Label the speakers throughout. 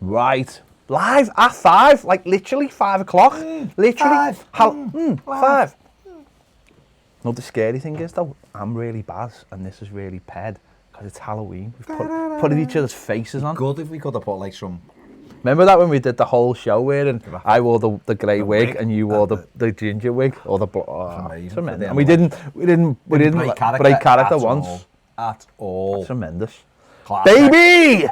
Speaker 1: Right. Live at 5, like literally 5 o'clock. Literally. 5. No, the scary thing is though, I'm really Baz and this is really Ped because it's Halloween. We've put each other's faces on.
Speaker 2: Good if we could have put like some.
Speaker 1: Remember that when we did the whole show where I wore the grey wig and you wore the ginger wig or the tremendous. And we didn't break character once.
Speaker 2: At all.
Speaker 1: Tremendous.
Speaker 2: Classic.
Speaker 1: Baby!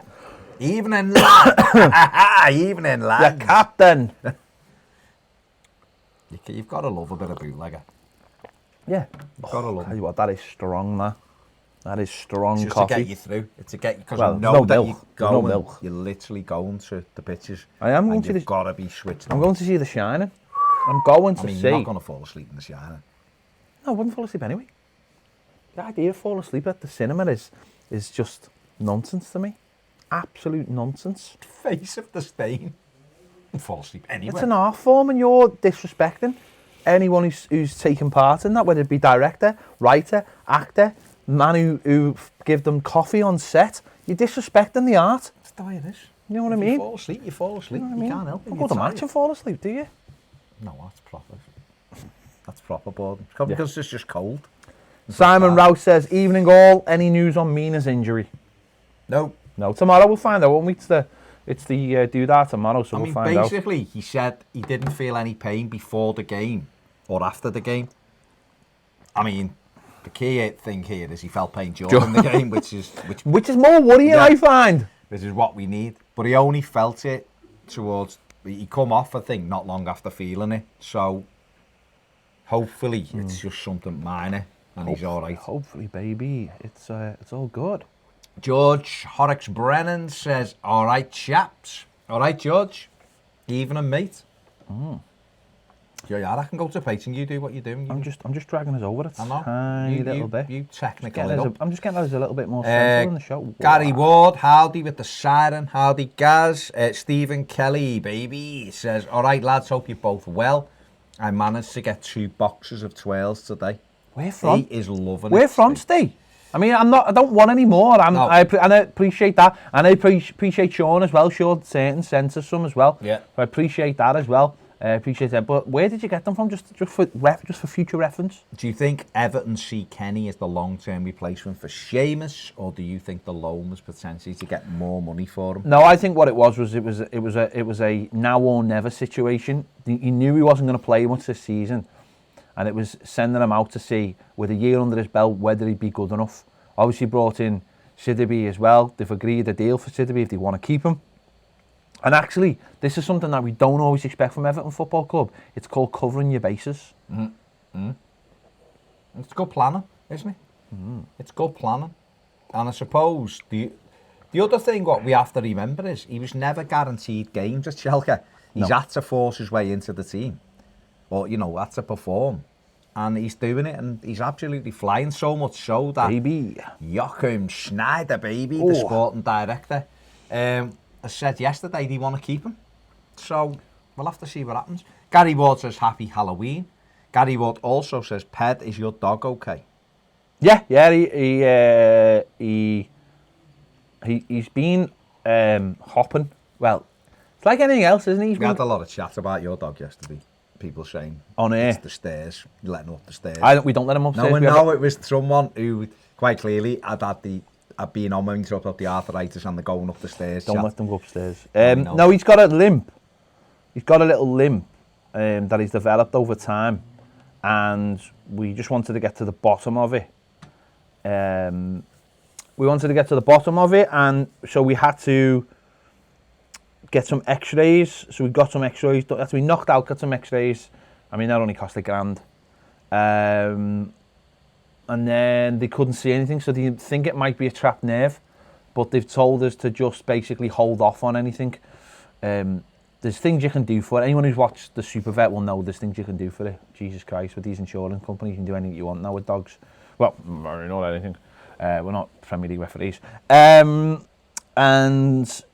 Speaker 2: Evening, lad. Evening, lad.
Speaker 1: Yeah, captain.
Speaker 2: You've got to love a bit of bootlegger.
Speaker 1: Yeah.
Speaker 2: You've got to love.
Speaker 1: Tell you what, that is strong, that. That is strong
Speaker 2: it's just
Speaker 1: coffee.
Speaker 2: to get you through. It's to get you because
Speaker 1: well,
Speaker 2: you know
Speaker 1: no
Speaker 2: that
Speaker 1: milk.
Speaker 2: you're going.
Speaker 1: No milk.
Speaker 2: You're literally going to the pitches.
Speaker 1: I am going
Speaker 2: and
Speaker 1: to.
Speaker 2: You've got to be switched.
Speaker 1: I'm going to see The Shining. I'm going to see.
Speaker 2: You're not going to fall asleep in The Shining.
Speaker 1: No, I wouldn't fall asleep anyway. The idea of falling asleep at the cinema is just nonsense to me. Absolute nonsense.
Speaker 2: Face of the stain. Fall asleep anyway.
Speaker 1: It's an art form and you're disrespecting anyone who's taken part in that, whether it be director, writer, actor, man who give them coffee on set. You're disrespecting the art.
Speaker 2: That's the way it is.
Speaker 1: You know what I
Speaker 2: If
Speaker 1: mean?
Speaker 2: you fall asleep, you fall asleep. You can't help it.
Speaker 1: You don't go to match and fall asleep, do you?
Speaker 2: No, that's proper. That's proper boredom. Because it's just cold.
Speaker 1: Simon Rouse says, evening all, any news on Mina's injury?
Speaker 2: No.
Speaker 1: No, tomorrow we'll find out, won't we? It's the do that tomorrow, so we'll find out.
Speaker 2: Basically, he said he didn't feel any pain before the game or after the game. I mean, the key thing here is he felt pain during the game, which is
Speaker 1: more worrying, I find.
Speaker 2: This is what we need. But he only felt it towards. He come off, I think, not long after feeling it. So hopefully it's just something minor and he's all right.
Speaker 1: Hopefully, baby, it's all good.
Speaker 2: George Horrocks Brennan says, all right, chaps. All right, George. Evening, mate. Yeah, I can go to Peyton. You do what you're doing.
Speaker 1: I'm just dragging us over it.
Speaker 2: I know.
Speaker 1: Tiny little bit.
Speaker 2: You technically up.
Speaker 1: I'm just getting us a little bit more sensible in the show.
Speaker 2: Gary Ward, howdy with the siren. Howdy, Gaz. Stephen Kelly, baby, says, all right, lads, hope you're both well. I managed to get 2 boxes of twirls today.
Speaker 1: Where from?
Speaker 2: He is loving it.
Speaker 1: Where from, Steve? I mean, I don't want any more.
Speaker 2: No.
Speaker 1: I appreciate that. And I appreciate Sean as well. Sean certainly sent us some as well.
Speaker 2: Yeah.
Speaker 1: So I appreciate that as well. I appreciate that. But where did you get them from? Just for future reference?
Speaker 2: Do you think Everton see Kenny as the long-term replacement for Seamus, or do you think the loan was potentially to get more money for him?
Speaker 1: No, I think what it was a now or never situation. He knew he wasn't going to play much this season, and it was sending him out to see, with a year under his belt, whether he'd be good enough. Obviously brought in Sidibe as well. They've agreed a deal for Sidibe if they want to keep him. And actually, this is something that we don't always expect from Everton Football Club. It's called covering your bases.
Speaker 2: It's good planning, isn't it? It's good planning. And I suppose the other thing what we have to remember is he was never guaranteed games at Schalke. He's had to force his way into the team. Or, had to perform. And he's doing it, and he's absolutely flying, so much so that Joachim Schneider, the sporting director, said yesterday they want to keep him. So we'll have to see what happens. Gary Ward says happy Halloween. Gary Ward also says, Ped, is your dog okay?
Speaker 1: Yeah, he's been hopping. Well, it's like anything else, isn't he?
Speaker 2: We had a lot of chat about your dog yesterday. People saying
Speaker 1: on air,
Speaker 2: it's the stairs, you let him up the stairs.
Speaker 1: We don't let him upstairs.
Speaker 2: No, it was someone who quite clearly had been on when he talked about the arthritis and the going up the stairs.
Speaker 1: Don't let them go upstairs. No, he's got a limp. He's got a little limp that he's developed over time, and we just wanted to get to the bottom of it. And so we had to get some x-rays. So we got some x-rays. Had to be knocked out, got some x-rays. I mean, that only cost £1,000. And then they couldn't see anything, so they think it might be a trapped nerve, but they've told us to just basically hold off on anything. There's things you can do for it. Anyone who's watched the Super Vet will know there's things you can do for it. Jesus Christ, with these insurance companies, you can do anything you want now with dogs. Well, not anything. We're not Premier League referees. And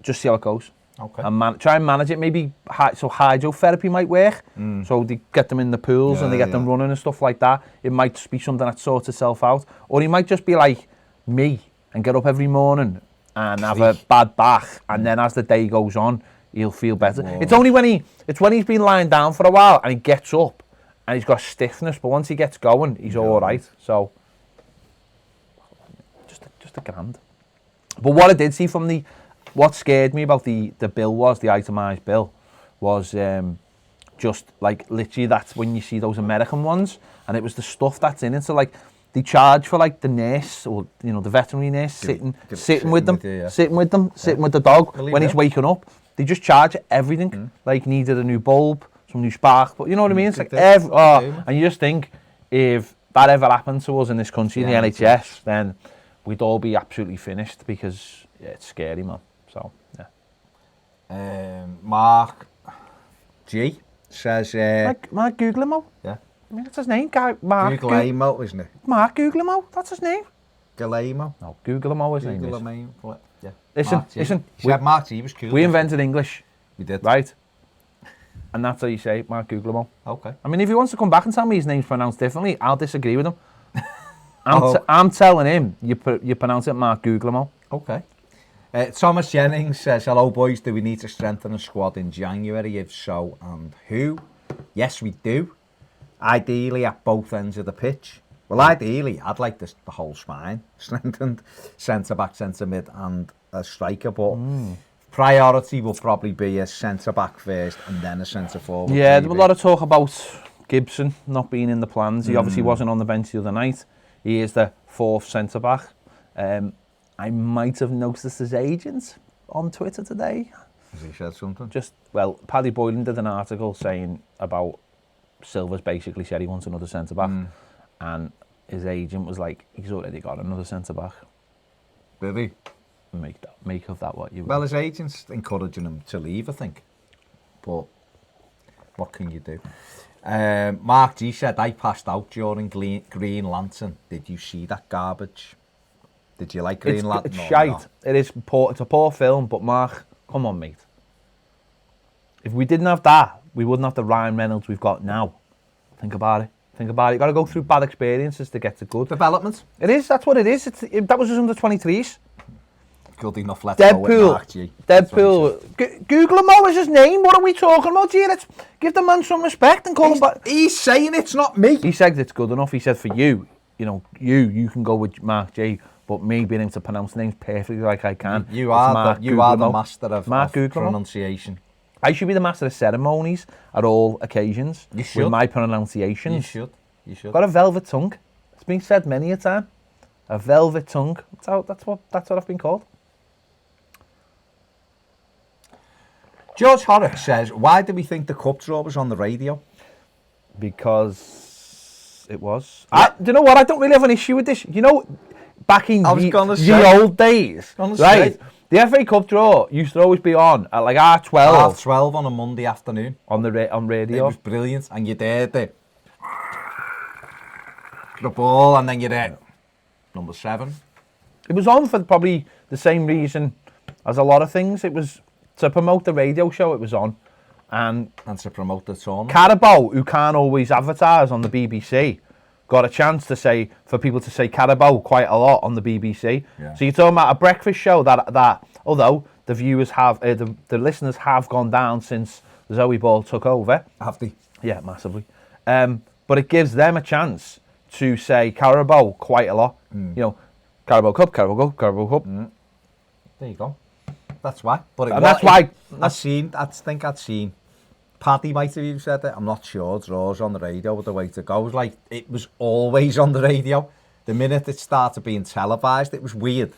Speaker 1: just see how it goes.
Speaker 2: Okay.
Speaker 1: And try and manage it. Maybe so hydrotherapy might work. So they get them in the pools and they get them running and stuff like that. It might just be something that sorts itself out. Or he might just be like me and get up every morning and have a bad back, and then as the day goes on, he'll feel better.
Speaker 2: Whoa.
Speaker 1: It's only when he's been lying down for a while and he gets up and he's got stiffness, but once he gets going, he's all right. So just a grand. But what I did see from what scared me about the bill was the itemised bill was just like literally that's when you see those American ones, and it was the stuff that's in it. So like they charge for like the nurse or the veterinary nurse sitting with them, sitting with the dog when he's waking up. They just charge everything. Like needed a new bulb, some new spark, but you know what I mean? It's like and you just think if that ever happened to us in this country, in the NHS, then we'd all be absolutely finished because it's scary, man. So yeah.
Speaker 2: Mark G says.
Speaker 1: Mark Guglielmo.
Speaker 2: Yeah.
Speaker 1: I mean, that's his name, Mark.
Speaker 2: Guglielmo, isn't it?
Speaker 1: Mark Guglielmo. That's his name.
Speaker 2: Guglielmo.
Speaker 1: No, Guglielmo his name is.
Speaker 2: Guglielmo. Yeah.
Speaker 1: Listen.
Speaker 2: Mark G was cool.
Speaker 1: We invented English.
Speaker 2: We did.
Speaker 1: Right. And that's how you say it, Mark Guglielmo.
Speaker 2: Okay.
Speaker 1: I mean, if he wants to come back and tell me his name's pronounced differently, I'll disagree with him. I'm telling him you pronounce it Mark Guglielmo.
Speaker 2: Okay. Thomas Jennings says, hello boys, do we need to strengthen a squad in January? If so, and who? Yes, we do. Ideally at both ends of the pitch. Well, ideally, I'd like the whole spine strengthened. Centre-back, centre-mid and a striker, but priority will probably be a centre-back first and then a centre-forward.
Speaker 1: Yeah, there was a lot of talk about Gibson not being in the plans. He obviously wasn't on the bench the other night. He is the fourth centre-back. I might have noticed his agent on Twitter today.
Speaker 2: Has he said something?
Speaker 1: Paddy Boylan did an article saying about Silva's basically said he wants another centre-back. And his agent was like, he's already got another centre-back.
Speaker 2: Did he?
Speaker 1: Make of that what you will.
Speaker 2: Well, his agent's encouraging him to leave, I think. But what can you do? Mark G said, I passed out during Green Lantern. Did you see that garbage? Did you like Green Lantern?
Speaker 1: It's shite. Not? It's a poor film, but Mark, come on, mate. If we didn't have that, we wouldn't have the Ryan Reynolds we've got now. Think about it. You've got to go through bad experiences to get to good.
Speaker 2: Development.
Speaker 1: It is, that's what it is. That was just under 23s.
Speaker 2: Good enough, let's go with Mark G.
Speaker 1: Deadpool. Guglielmo is his name. What are we talking about here? Let's give the man some respect and call him back.
Speaker 2: He's saying it's not me.
Speaker 1: He said it's good enough. He said for you can go with Mark G, but me being able to pronounce names perfectly like I can.
Speaker 2: You are the master of pronunciation.
Speaker 1: I should be the master of ceremonies at all occasions.
Speaker 2: You should.
Speaker 1: With my pronunciations.
Speaker 2: You should.
Speaker 1: Got a velvet tongue. It's been said many a time. A velvet tongue. That's what I've been called.
Speaker 2: George Horrocks says, why do we think the cup draw was on the radio?
Speaker 1: Because it was. Do you know what? I don't really have an issue with this. You know, back in the old days, right? The FA Cup draw used to always be on at like half 12.
Speaker 2: 12 on a Monday afternoon.
Speaker 1: On radio.
Speaker 2: It was brilliant. And you did the ball and then you did number 7.
Speaker 1: It was on for probably the same reason as a lot of things. It was to promote the radio show it was on. And
Speaker 2: to promote the tournament.
Speaker 1: Carabao, who can't always advertise on the BBC, got a chance for people to say Carabao quite a lot on the BBC.
Speaker 2: Yeah.
Speaker 1: So you're talking about a breakfast show that although the viewers have, the listeners have gone down since Zoe Ball took over.
Speaker 2: Have they?
Speaker 1: Yeah, massively. But it gives them a chance to say Carabao quite a lot. You know, Carabao Cup.
Speaker 2: There you go. That's why. But I think I'd seen. Paddy might have even said it. I'm not sure. Draws on the radio with the way to go. It was like it was always on the radio. The minute it started being televised, it was weird,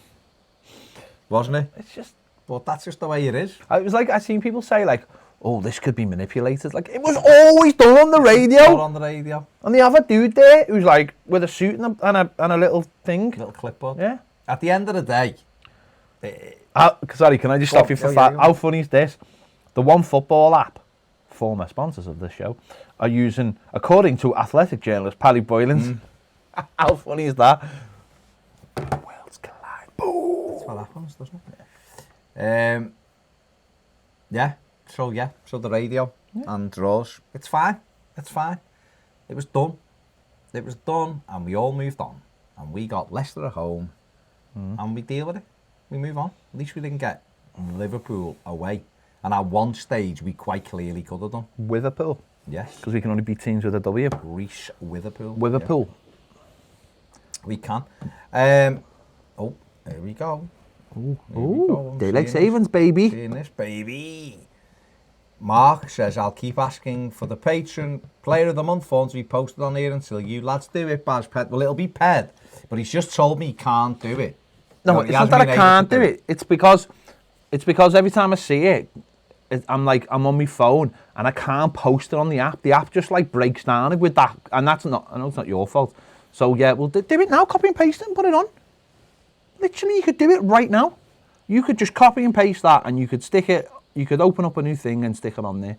Speaker 2: wasn't it?
Speaker 1: It's just.
Speaker 2: But that's just the way it is.
Speaker 1: It was like I've seen people say like, "Oh, this could be manipulated." Like it was always done on the radio.
Speaker 2: On the radio.
Speaker 1: And they have a dude there who's like with a suit and a little thing.
Speaker 2: Little clipboard.
Speaker 1: Yeah.
Speaker 2: At the end of the day.
Speaker 1: Sorry, can I just stop you for that? How funny is this? The One Football app, former sponsors of this show, are using, according to athletic journalist Paddy Boylan. How funny is that? Worlds collide. Boom.
Speaker 2: That's what happens, doesn't it? So the radio and draws. It's fine. It was done, and we all moved on, and we got Leicester at home, and we deal with it. we move on. At least we didn't get Liverpool away. And at one stage, we quite clearly could have done.
Speaker 1: Witherpool.
Speaker 2: Yes.
Speaker 1: Because we can only beat teams with a W.
Speaker 2: Reece Witherpool.
Speaker 1: Witherpool.
Speaker 2: Yeah. We can. Oh, here we go.
Speaker 1: Ooh, daylight savings, baby.
Speaker 2: Seeing this, baby. Mark says, I'll keep asking for the patron player of the month form to be posted on here until you lads do it, Baz Ped. Well, it'll be Ped, but he's just told me he can't do it.
Speaker 1: No, it's not that I can't do it. It's because every time I see it, I'm on my phone and I can't post it on the app. The app just like breaks down with that, and that's not. I know it's not your fault. So yeah, well, do it now. Copy and paste it and put it on. Literally, you could do it right now. You could just copy and paste that, and you could stick it. You could open up a new thing and stick it on there.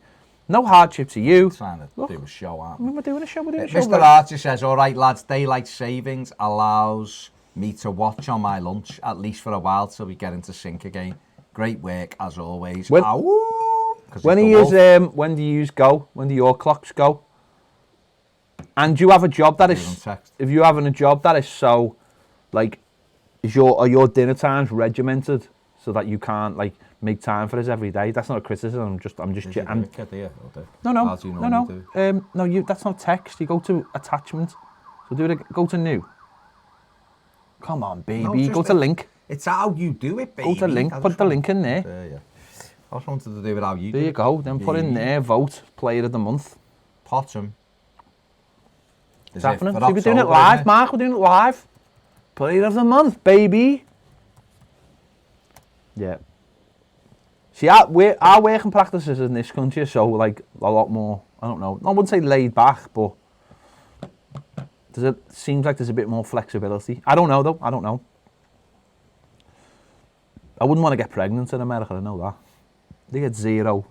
Speaker 1: No hardship to you.
Speaker 2: Trying to do a show, aren't
Speaker 1: we? We're doing a show.
Speaker 2: Mr. Archer says, all right, lads, daylight savings allows me to watch on my lunch, at least for a while, till we get into sync again. Great work, as always.
Speaker 1: When do you go? When do your clocks go? And do you have a job that is... If you're having a job that is so, like, are your dinner times regimented so that you can't, like, make time for us every day? That's not a criticism. I'm just. No. That's not text. You go to attachment. So go to new. Come on, baby. Go to link.
Speaker 2: It's how you do it, baby.
Speaker 1: Go to link. Put the link in there.
Speaker 2: Yeah. I just wanted to do it how you do it.
Speaker 1: There you go. Then put in there. Vote player of the month.
Speaker 2: Potham.
Speaker 1: It's happening. See, we're doing it live, Mark. We're doing it live. Player of the month, baby. Yeah. See, our working practices in this country are so, like, a lot more, I don't know, I wouldn't say laid back, but it seems like there's a bit more flexibility. I don't know, though. I don't know. I wouldn't want to get pregnant in America, I know that. They get zero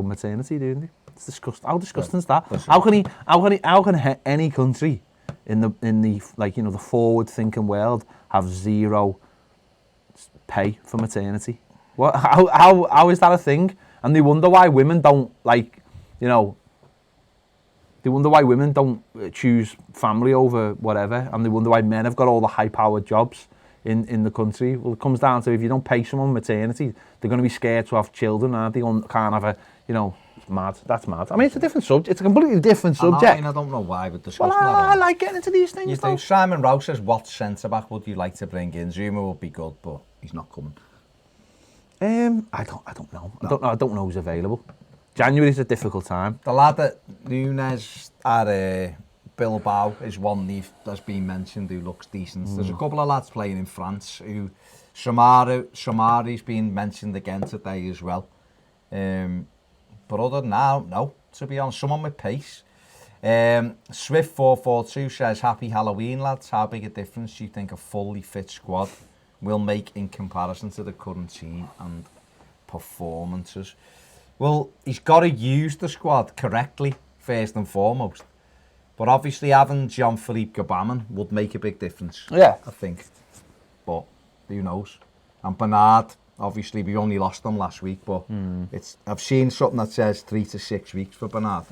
Speaker 1: maternity, don't they? It's disgusting. How disgusting is that? How can any country in the like, you know, the forward-thinking world have zero pay for maternity? What? How is that a thing? And they wonder why women don't, like, you know, they wonder why women don't choose family over whatever, and they wonder why men have got all the high-powered jobs in the country. Well, it comes down to, if you don't pay someone maternity, they're going to be scared to have children, and they can't have a, you know, it's mad. That's mad. I mean, it's a different subject. It's a completely different subject.
Speaker 2: I don't know why we're discussing that.
Speaker 1: I like getting into these things, though.
Speaker 2: Simon Rowe says, what centre-back would you like to bring in? Zuma would be good, but he's not coming.
Speaker 1: I don't know. No. I don't know who's available. January's a difficult time.
Speaker 2: The lad at Nunes at Bilbao is one that's been mentioned who looks decent. There's a couple of lads playing in France who Shamari's been mentioned again today as well. But other than that, no, to be honest, someone with pace. Swift442 says, happy Halloween, lads. How big a difference do you think a fully fit squad will make in comparison to the current team and performances? Well, he's got to use the squad correctly, first and foremost. But obviously having Jean-Philippe Gbamin would make a big difference.
Speaker 1: Yeah.
Speaker 2: I think. But who knows? And Bernard, obviously we only lost him last week, but I've seen something that says 3 to 6 weeks for Bernard,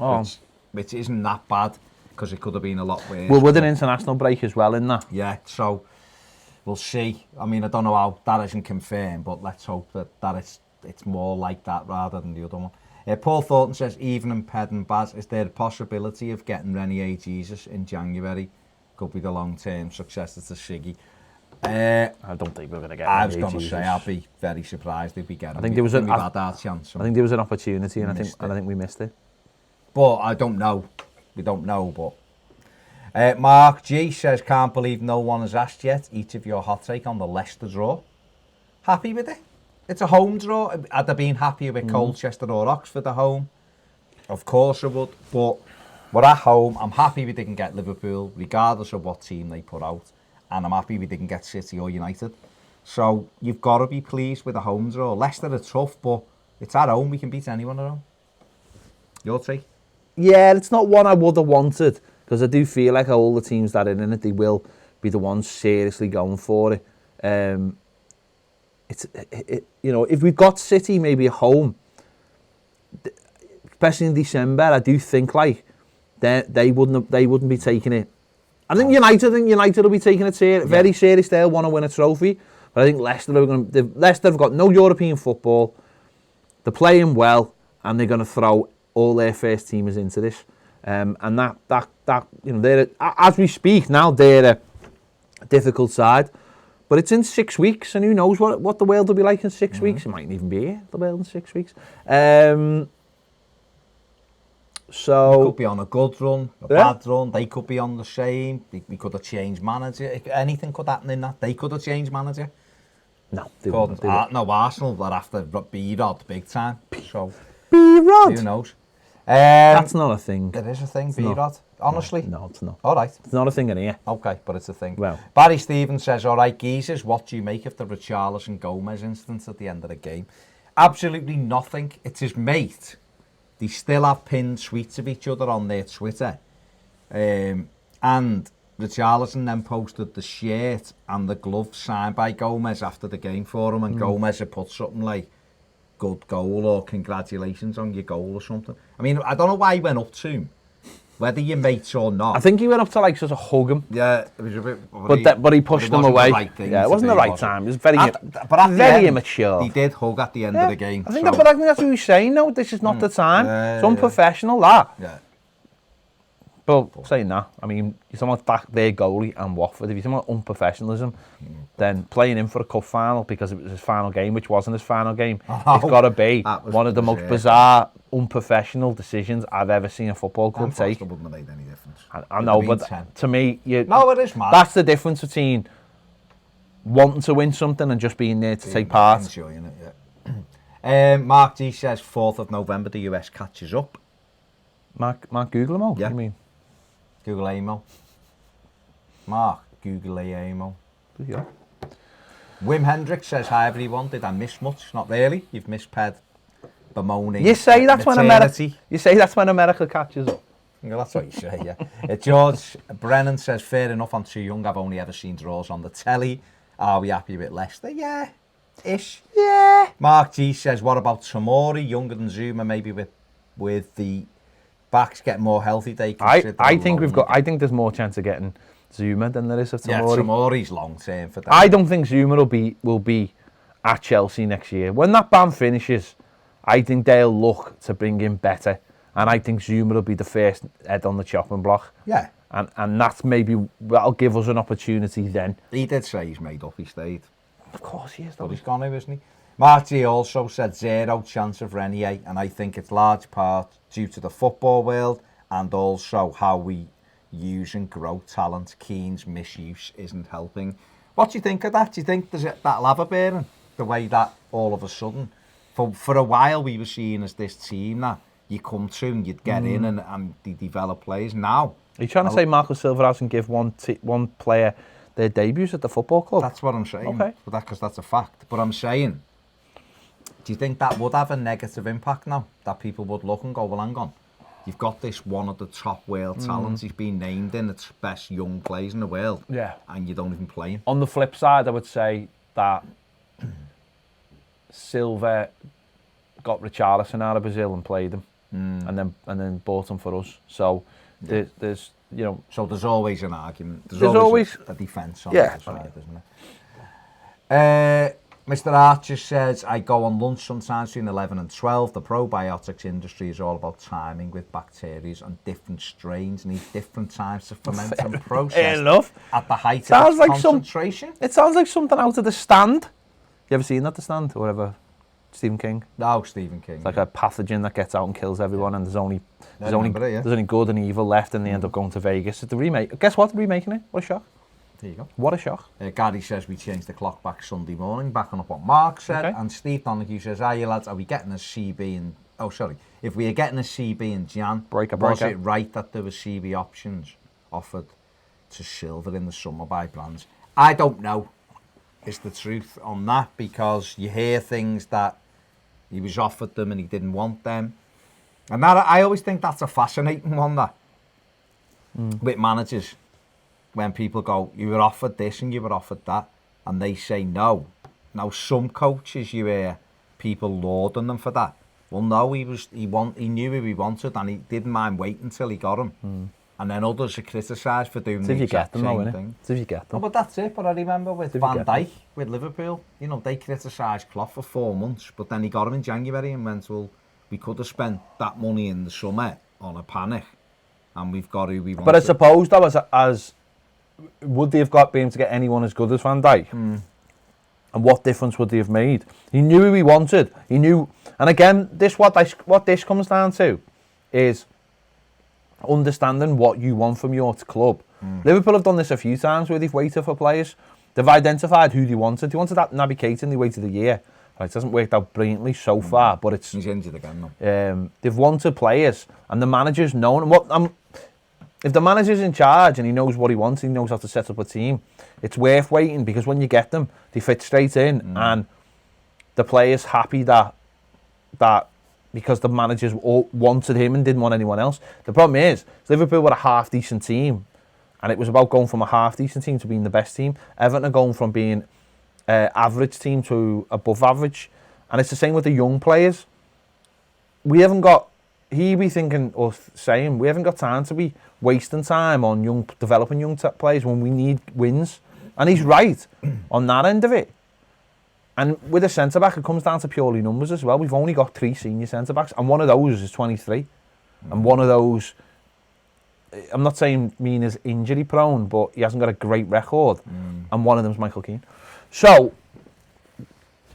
Speaker 2: which isn't that bad, because it could have been a lot worse.
Speaker 1: Well, with an international break as well in that.
Speaker 2: Yeah, so we'll see. I mean, I don't know how that isn't confirmed, but let's hope that it's more like that rather than the other one. Paul Thornton says, Evening Ped and Baz, is there a possibility of getting Renier Jesus in January? Could be the long-term successor to Siggy.
Speaker 1: I don't think we're going to get
Speaker 2: I was going to say, I'll be very surprised if we get him.
Speaker 1: I think there was
Speaker 2: chance.
Speaker 1: I think there was an opportunity, and I think we missed it.
Speaker 2: But I don't know. We don't know, but... Mark G says, can't believe no one has asked yet each of your hot take on the Leicester draw. Happy with it? It's a home draw. Had I been happier with Colchester or Oxford at home? Of course I would. But we're at home. I'm happy we didn't get Liverpool, regardless of what team they put out. And I'm happy we didn't get City or United. So you've got to be pleased with a home draw. Leicester are tough, but it's at home. We can beat anyone at home. Your take?
Speaker 1: Yeah, it's not one I would have wanted, because I do feel like all the teams that are in it, they will be the ones seriously going for it. You know, if we've got City maybe at home, especially in December, I do think like they wouldn't be taking it. I think United will be taking it very serious. They'll want to win a trophy, But I think Leicester have got no European football. They're playing well, and they're going to throw all their first teamers into this. And that they're as we speak now, they're a difficult side. But it's in 6 weeks, and who knows what the world will be like in 6 weeks. It mightn't even be here, the world in 6 weeks. So
Speaker 2: we could be on a good run, a bad run. They could be on the same. We could have changed manager. Anything could happen in that. They could have changed manager.
Speaker 1: No, they wouldn't.
Speaker 2: No, Arsenal are after B-Rod big time. So
Speaker 1: B-Rod?
Speaker 2: Who knows?
Speaker 1: That's not a thing.
Speaker 2: It is a thing, B-Rod. Honestly?
Speaker 1: No, it's not.
Speaker 2: All right.
Speaker 1: It's not a thing in here.
Speaker 2: Okay, but it's a thing.
Speaker 1: Well.
Speaker 2: Barry Stevens says, all right, geezers, what do you make of the Richarlison Gomez incident at the end of the game? Absolutely nothing. It's his mate. They still have pinned tweets of each other on their Twitter. And Richarlison then posted the shirt and the glove signed by Gomez after the game for him, and Gomez had put something like, good goal, or congratulations on your goal or something. I mean, I don't know why he went up to him, whether you're mates or not.
Speaker 1: I think he went up to like sort of hug him.
Speaker 2: Yeah, it was a bit...
Speaker 1: But he pushed him away.
Speaker 2: Right,
Speaker 1: it wasn't the right time. It was very
Speaker 2: very
Speaker 1: immature.
Speaker 2: He did hug at the end of the game.
Speaker 1: I think that's what he's saying. No, this is not the time. It's unprofessional, that.
Speaker 2: Yeah.
Speaker 1: But saying that, I mean, you're talking about their goalie and Watford. If you're talking about unprofessionalism, then playing him for a cup final because it was his final game, which wasn't his final game, it's got to be one of the most bizarre, unprofessional decisions I've ever seen a football club take.
Speaker 2: It wouldn't have made any difference.
Speaker 1: I know, but to me,
Speaker 2: no, it is mad.
Speaker 1: That's the difference between wanting to win something and just being there to take part.
Speaker 2: Enjoying it, yeah. Mark G says 4th of November the US catches up.
Speaker 1: Mark Google them all?
Speaker 2: Yeah.
Speaker 1: What do you mean?
Speaker 2: Google AMO. Mark, Google AMO.
Speaker 1: Yeah.
Speaker 2: Wim Hendricks says, hi everyone, did I miss much? Not really. You've missed Ped bemoaning
Speaker 1: You say that's
Speaker 2: maternity.
Speaker 1: when America catches up.
Speaker 2: Well, that's what you say, yeah. George Brennan says, fair enough, I'm too young. I've only ever seen draws on the telly. Are we happy with Leicester? Yeah. Ish.
Speaker 1: Yeah.
Speaker 2: Mark G says, what about Tomori? Younger than Zuma, maybe with the backs getting more healthy. I
Speaker 1: think there's more chance of getting Zuma than there is of Tomori.
Speaker 2: Yeah, Tomori's long term for that.
Speaker 1: I don't think Zuma will be at Chelsea next year. When that ban finishes, I think they'll look to bring in better, and I think Zuma will be the first head on the chopping block.
Speaker 2: Yeah.
Speaker 1: And that'll give us an opportunity then.
Speaker 2: He did say he's made up, he stayed.
Speaker 1: Of course he is.
Speaker 2: But he's gone now, isn't he? Marty also said 0 chance of Renier, and I think it's large part due to the football world and also how we use and grow talent. Keane's misuse isn't helping. What do you think of that? Do you think there's that lava bearing? The way that all of a sudden, for a while we were seen as this team that you come to and you'd get in and they develop players. Now,
Speaker 1: are you trying to say Marco Silva hasn't give one player their debuts at the football club?
Speaker 2: That's what I'm saying.
Speaker 1: Okay.
Speaker 2: Because that's a fact. But I'm saying, do you think that would have a negative impact now? That people would look and go, well, hang on. You've got this one of the top world talents. He's been named in the best young players in the world.
Speaker 1: Yeah.
Speaker 2: And you don't even play him.
Speaker 1: On the flip side, I would say that Silva got Richarlison out of Brazil and played him. And then bought him for us. So there's
Speaker 2: So there's always an argument.
Speaker 1: There's always
Speaker 2: a defence on
Speaker 1: the
Speaker 2: the side, isn't there? Mr. Archer says, I go on lunch sometimes between 11 and 12. The probiotics industry is all about timing with bacteria and different strains need different times to ferment and process at the height of its concentration.
Speaker 1: It sounds like something out of The Stand. You ever seen that, The Stand? Or whatever? Stephen King?
Speaker 2: No, Stephen King.
Speaker 1: It's like a pathogen that gets out and kills everyone, and there's only good and evil left, and they end up going to Vegas. It's the remake. Guess what? Remaking it. What a shock.
Speaker 2: There you go.
Speaker 1: What a shock.
Speaker 2: Gary says we changed the clock back Sunday morning, backing up what Mark said.
Speaker 1: Okay.
Speaker 2: And Steve Donahue says, you lads, are we getting a CB in... Oh, sorry. If we are getting a CB in Jan, was it right that there were CB options offered to Silva in the summer by brands? I don't know, is the truth on that, because you hear things that he was offered them and he didn't want them. And that, I always think that's a fascinating one, that, with managers. When people go, you were offered this and you were offered that, and they say no. Now, some coaches, you hear people lauding them for that. Well, no, he knew who he wanted, and he didn't mind waiting until he got him. and then others are criticised for doing
Speaker 1: It's
Speaker 2: the
Speaker 1: if you
Speaker 2: exact
Speaker 1: get them, though,
Speaker 2: same
Speaker 1: innit?
Speaker 2: thing.
Speaker 1: It's if you get
Speaker 2: No,
Speaker 1: them.
Speaker 2: but that's it. But I remember with
Speaker 1: If you
Speaker 2: Van
Speaker 1: get them.
Speaker 2: Dijk, with Liverpool, you know, they criticised Klopp for 4 months, but then he got him in January and went, well, we could have spent that money in the summer on a panic, and we've got who we want.
Speaker 1: But I suppose, though, as would they have been able to get anyone as good as Van Dijk? And what difference would they have made? He knew who he wanted. He knew, and again, what this comes down to is understanding what you want from your club. Liverpool have done this a few times where they've waited for players. They've identified who they wanted. They wanted that Naby Keita and they waited a year. Right, it hasn't worked out brilliantly so far, but it's
Speaker 2: He's injured again, though.
Speaker 1: they've wanted players, and the manager's known what. If the manager's in charge and he knows what he wants, he knows how to set up a team. It's worth waiting because when you get them, they fit straight in, and the player's happy that because the managers all wanted him and didn't want anyone else. The problem is Liverpool were a half decent team, and it was about going from a half decent team to being the best team. Everton are going from being average team to above average, and it's the same with the young players. We haven't got. He be thinking or saying we haven't got time to be wasting time on developing young players when we need wins, and he's right on that end of it. And with a centre back, it comes down to purely numbers as well. We've only got 3 senior centre backs, and one of those is 23, and one of those. I'm not saying is injury prone, but he hasn't got a great record, and one of them's Michael Keane. So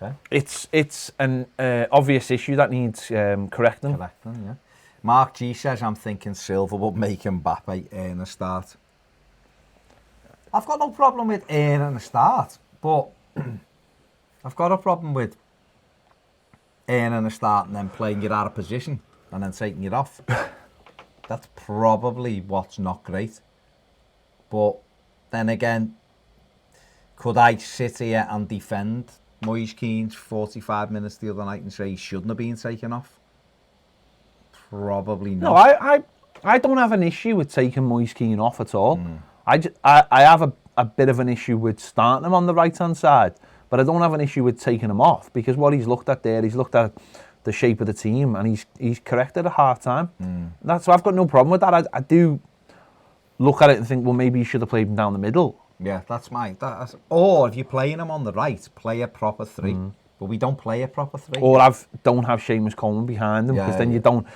Speaker 2: Okay.
Speaker 1: it's an obvious issue that needs correcting.
Speaker 2: Correcting, yeah. Mark G says, I'm thinking Silva will make Mbappe earn a start. I've got no problem with earning a start, but I've got a problem with earning a start and then playing you out of position and then taking it off. That's probably what's not great. But then again, could I sit here and defend Moise Keane's 45 minutes the other night and say he shouldn't have been taken off? Probably not.
Speaker 1: No, I don't have an issue with taking Moise Keane off at all. I have a bit of an issue with starting him on the right-hand side, but I don't have an issue with taking him off because what he's looked at there, he's looked at the shape of the team and he's corrected at half-time. So I've got no problem with that. I do look at it and think, well, maybe you should have played him down the middle.
Speaker 2: Yeah, that's or if you're playing him on the right, play a proper 3. But we don't play a proper 3.
Speaker 1: Or don't have Seamus Coleman behind him because then you don't.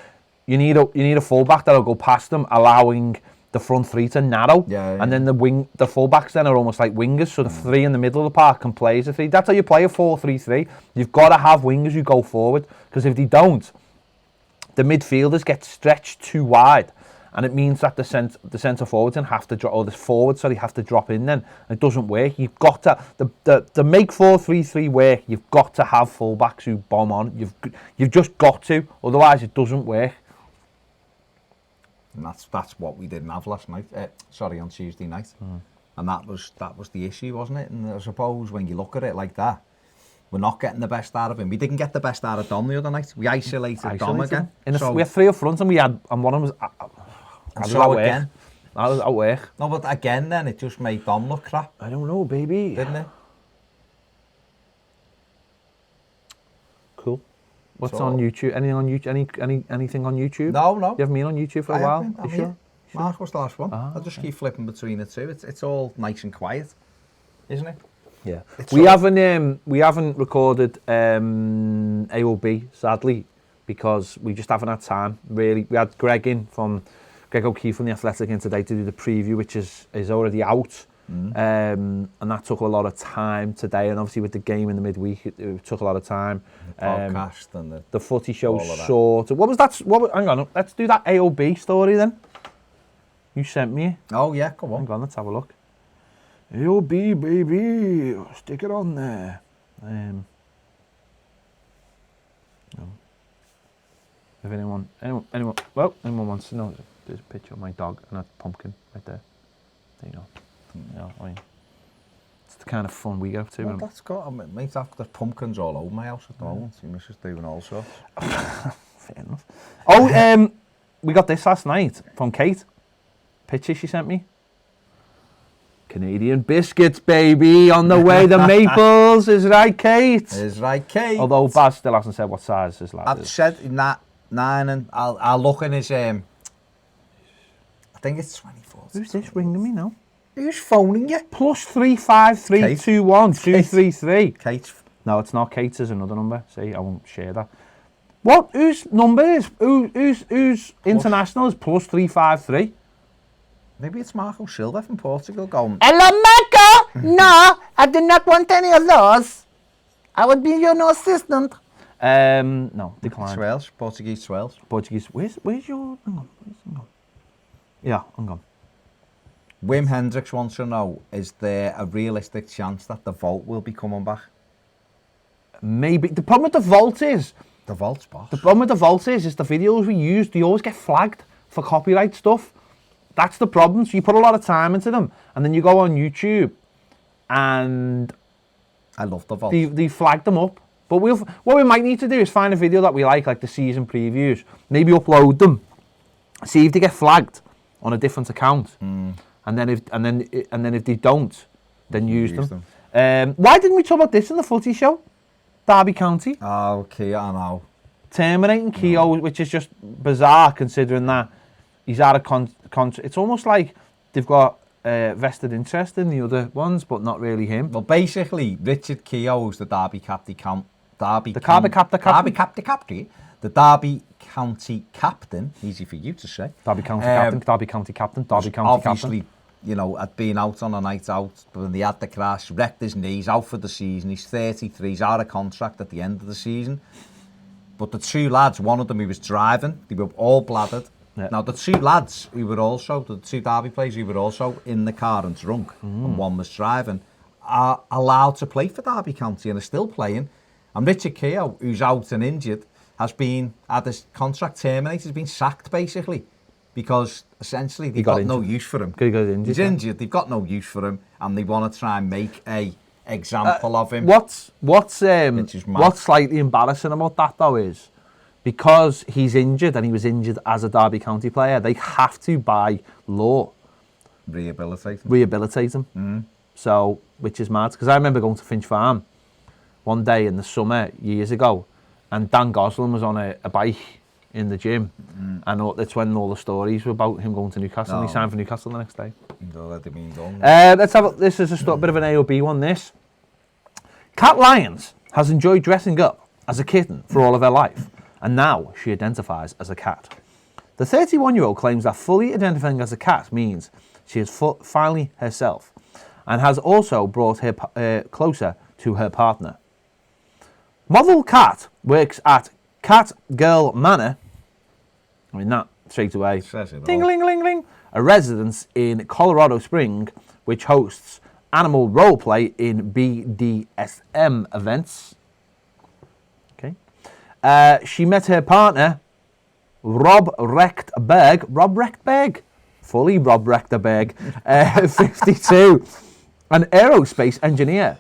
Speaker 1: You need a fullback that'll go past them, allowing the front 3 to narrow. And then the fullbacks then are almost like wingers, so the 3 in the middle of the park can play as a 3. That's how you play a 4-3-3. You've got to have wingers who go forward, because if they don't, the midfielders get stretched too wide, and it means that the centre forwards then have to drop, or the forwards have to drop in. Then it doesn't work. You've got to make 4-3-3 work. You've got to have fullbacks who bomb on. You've just got to, otherwise it doesn't work.
Speaker 2: And that's what we didn't have last night. On Tuesday night, and that was the issue, wasn't it? And I suppose when you look at it like that, we're not getting the best out of him. We didn't get the best out of Dom the other night. We isolated Dom again.
Speaker 1: We had 3 up front, and one of them was.
Speaker 2: And so again,
Speaker 1: that was at work.
Speaker 2: No, but again, then it just made Dom look crap.
Speaker 1: I don't know, baby.
Speaker 2: Didn't it?
Speaker 1: Cool. What's on YouTube? Anything on YouTube? Anything on YouTube?
Speaker 2: No.
Speaker 1: You haven't been on YouTube for a while?
Speaker 2: You sure? Mark was the last one. I'll just keep flipping between the two. It's all nice and quiet, isn't it?
Speaker 1: Yeah. We haven't recorded AOB, sadly, because we just haven't had time. Really, we had Greg O'Keefe from The Athletic in today to do the preview, which is already out. And that took a lot of time today, and obviously with the game in the midweek, it took a lot of time.
Speaker 2: The podcast and
Speaker 1: the footy show short. What was that? Hang on, let's do that AOB story then. You sent me.
Speaker 2: Oh yeah, come on.
Speaker 1: Hang on, let's have a look. AOB, baby, stick it on there. No. If anyone wants to know, there's a picture of my dog and a pumpkin right there. There you go. I mean, it's the kind of fun we go to.
Speaker 2: Well, that's got, mate, there's pumpkins all over my house at the moment. Your missus doing all sorts.
Speaker 1: Fair enough. Oh, we got this last night from Kate. Picture she sent me. Canadian biscuits, baby, on the way. The Maples, is right, Kate?
Speaker 2: Is right, Kate.
Speaker 1: Although Baz still hasn't said what size his lad is.
Speaker 2: I've said in that 9, and I'll look in his. I think it's 24.
Speaker 1: Who's this ringing me now?
Speaker 2: Who's phoning you?
Speaker 1: Plus 35321 233.
Speaker 2: Kate.
Speaker 1: No, it's not Kate's. There's another number. See, I won't share that. What? Whose number is? Who's international is plus 353?
Speaker 2: Maybe it's Marco Silva from Portugal going,
Speaker 3: Hello, Marco! No, I do not want any of those. I would be your no assistant.
Speaker 1: No, decline.
Speaker 2: Swales, Portuguese swales.
Speaker 1: Portuguese. Where's your? Hang on. Yeah, hang on.
Speaker 2: Wim Hendricks wants to know, is there a realistic chance that the Vault will be coming back?
Speaker 1: Maybe. The problem with the Vault is
Speaker 2: The Vault's boss.
Speaker 1: the videos we use, they always get flagged for copyright stuff. That's the problem. So you put a lot of time into them, and then you go on YouTube, and
Speaker 2: I love the Vault.
Speaker 1: they flag them up. But what we might need to do is find a video that we like the season previews, maybe upload them, see if they get flagged on a different account, and then if they don't, then use them. Why didn't we talk about this in the footy show? Derby County
Speaker 2: Oh, Keogh, I know.
Speaker 1: terminating Keogh, which is just bizarre considering that he's out of contract. It's almost like they've got vested interest in the other ones, but not really him.
Speaker 2: Well, basically, Richard Keogh is the Derby County captain. Easy for you to say.
Speaker 1: Derby County captain, Derby County captain, Derby County
Speaker 2: obviously,
Speaker 1: captain.
Speaker 2: you know, had been out on a night out, but when they had the crash, wrecked his knees, out for the season. He's 33, he's out of contract at the end of the season. But the two lads, one of them he was driving, they were all bladdered.
Speaker 1: Yeah.
Speaker 2: Now, the two lads who were also, the two Derby players who were also in the car and drunk, and one was driving, are allowed to play for Derby County and are still playing. And Richard Keogh, who's out and injured, has had his contract terminated, has been sacked basically, because essentially they've got no use for him. He's injured, they've got no use for him, and they want to try and make a example of him.
Speaker 1: What's slightly embarrassing about that though is, because he's injured and he was injured as a Derby County player, they have to, by law, rehabilitate him. So, which is mad, because I remember going to Finch Farm one day in the summer years ago, and Dan Gosling was on a bike in the gym, and that's when all the stories were about him going to Newcastle, and he signed for Newcastle the next day. Let's have this is a bit of an AOB one. This Cat Lyons has enjoyed dressing up as a kitten for all of her life, and now she identifies as a cat. The 31-year-old claims that fully identifying as a cat means she is finally herself, and has also brought her closer to her partner. Model Cat works at Cat Girl Manor. I mean, that straight away. Ding-a-ling-ling-ling. A residence in Colorado Spring, which hosts animal roleplay in BDSM events. Okay. She met her partner, Rob Rechtberg, fully Rob Rechtberg, 52, an aerospace engineer.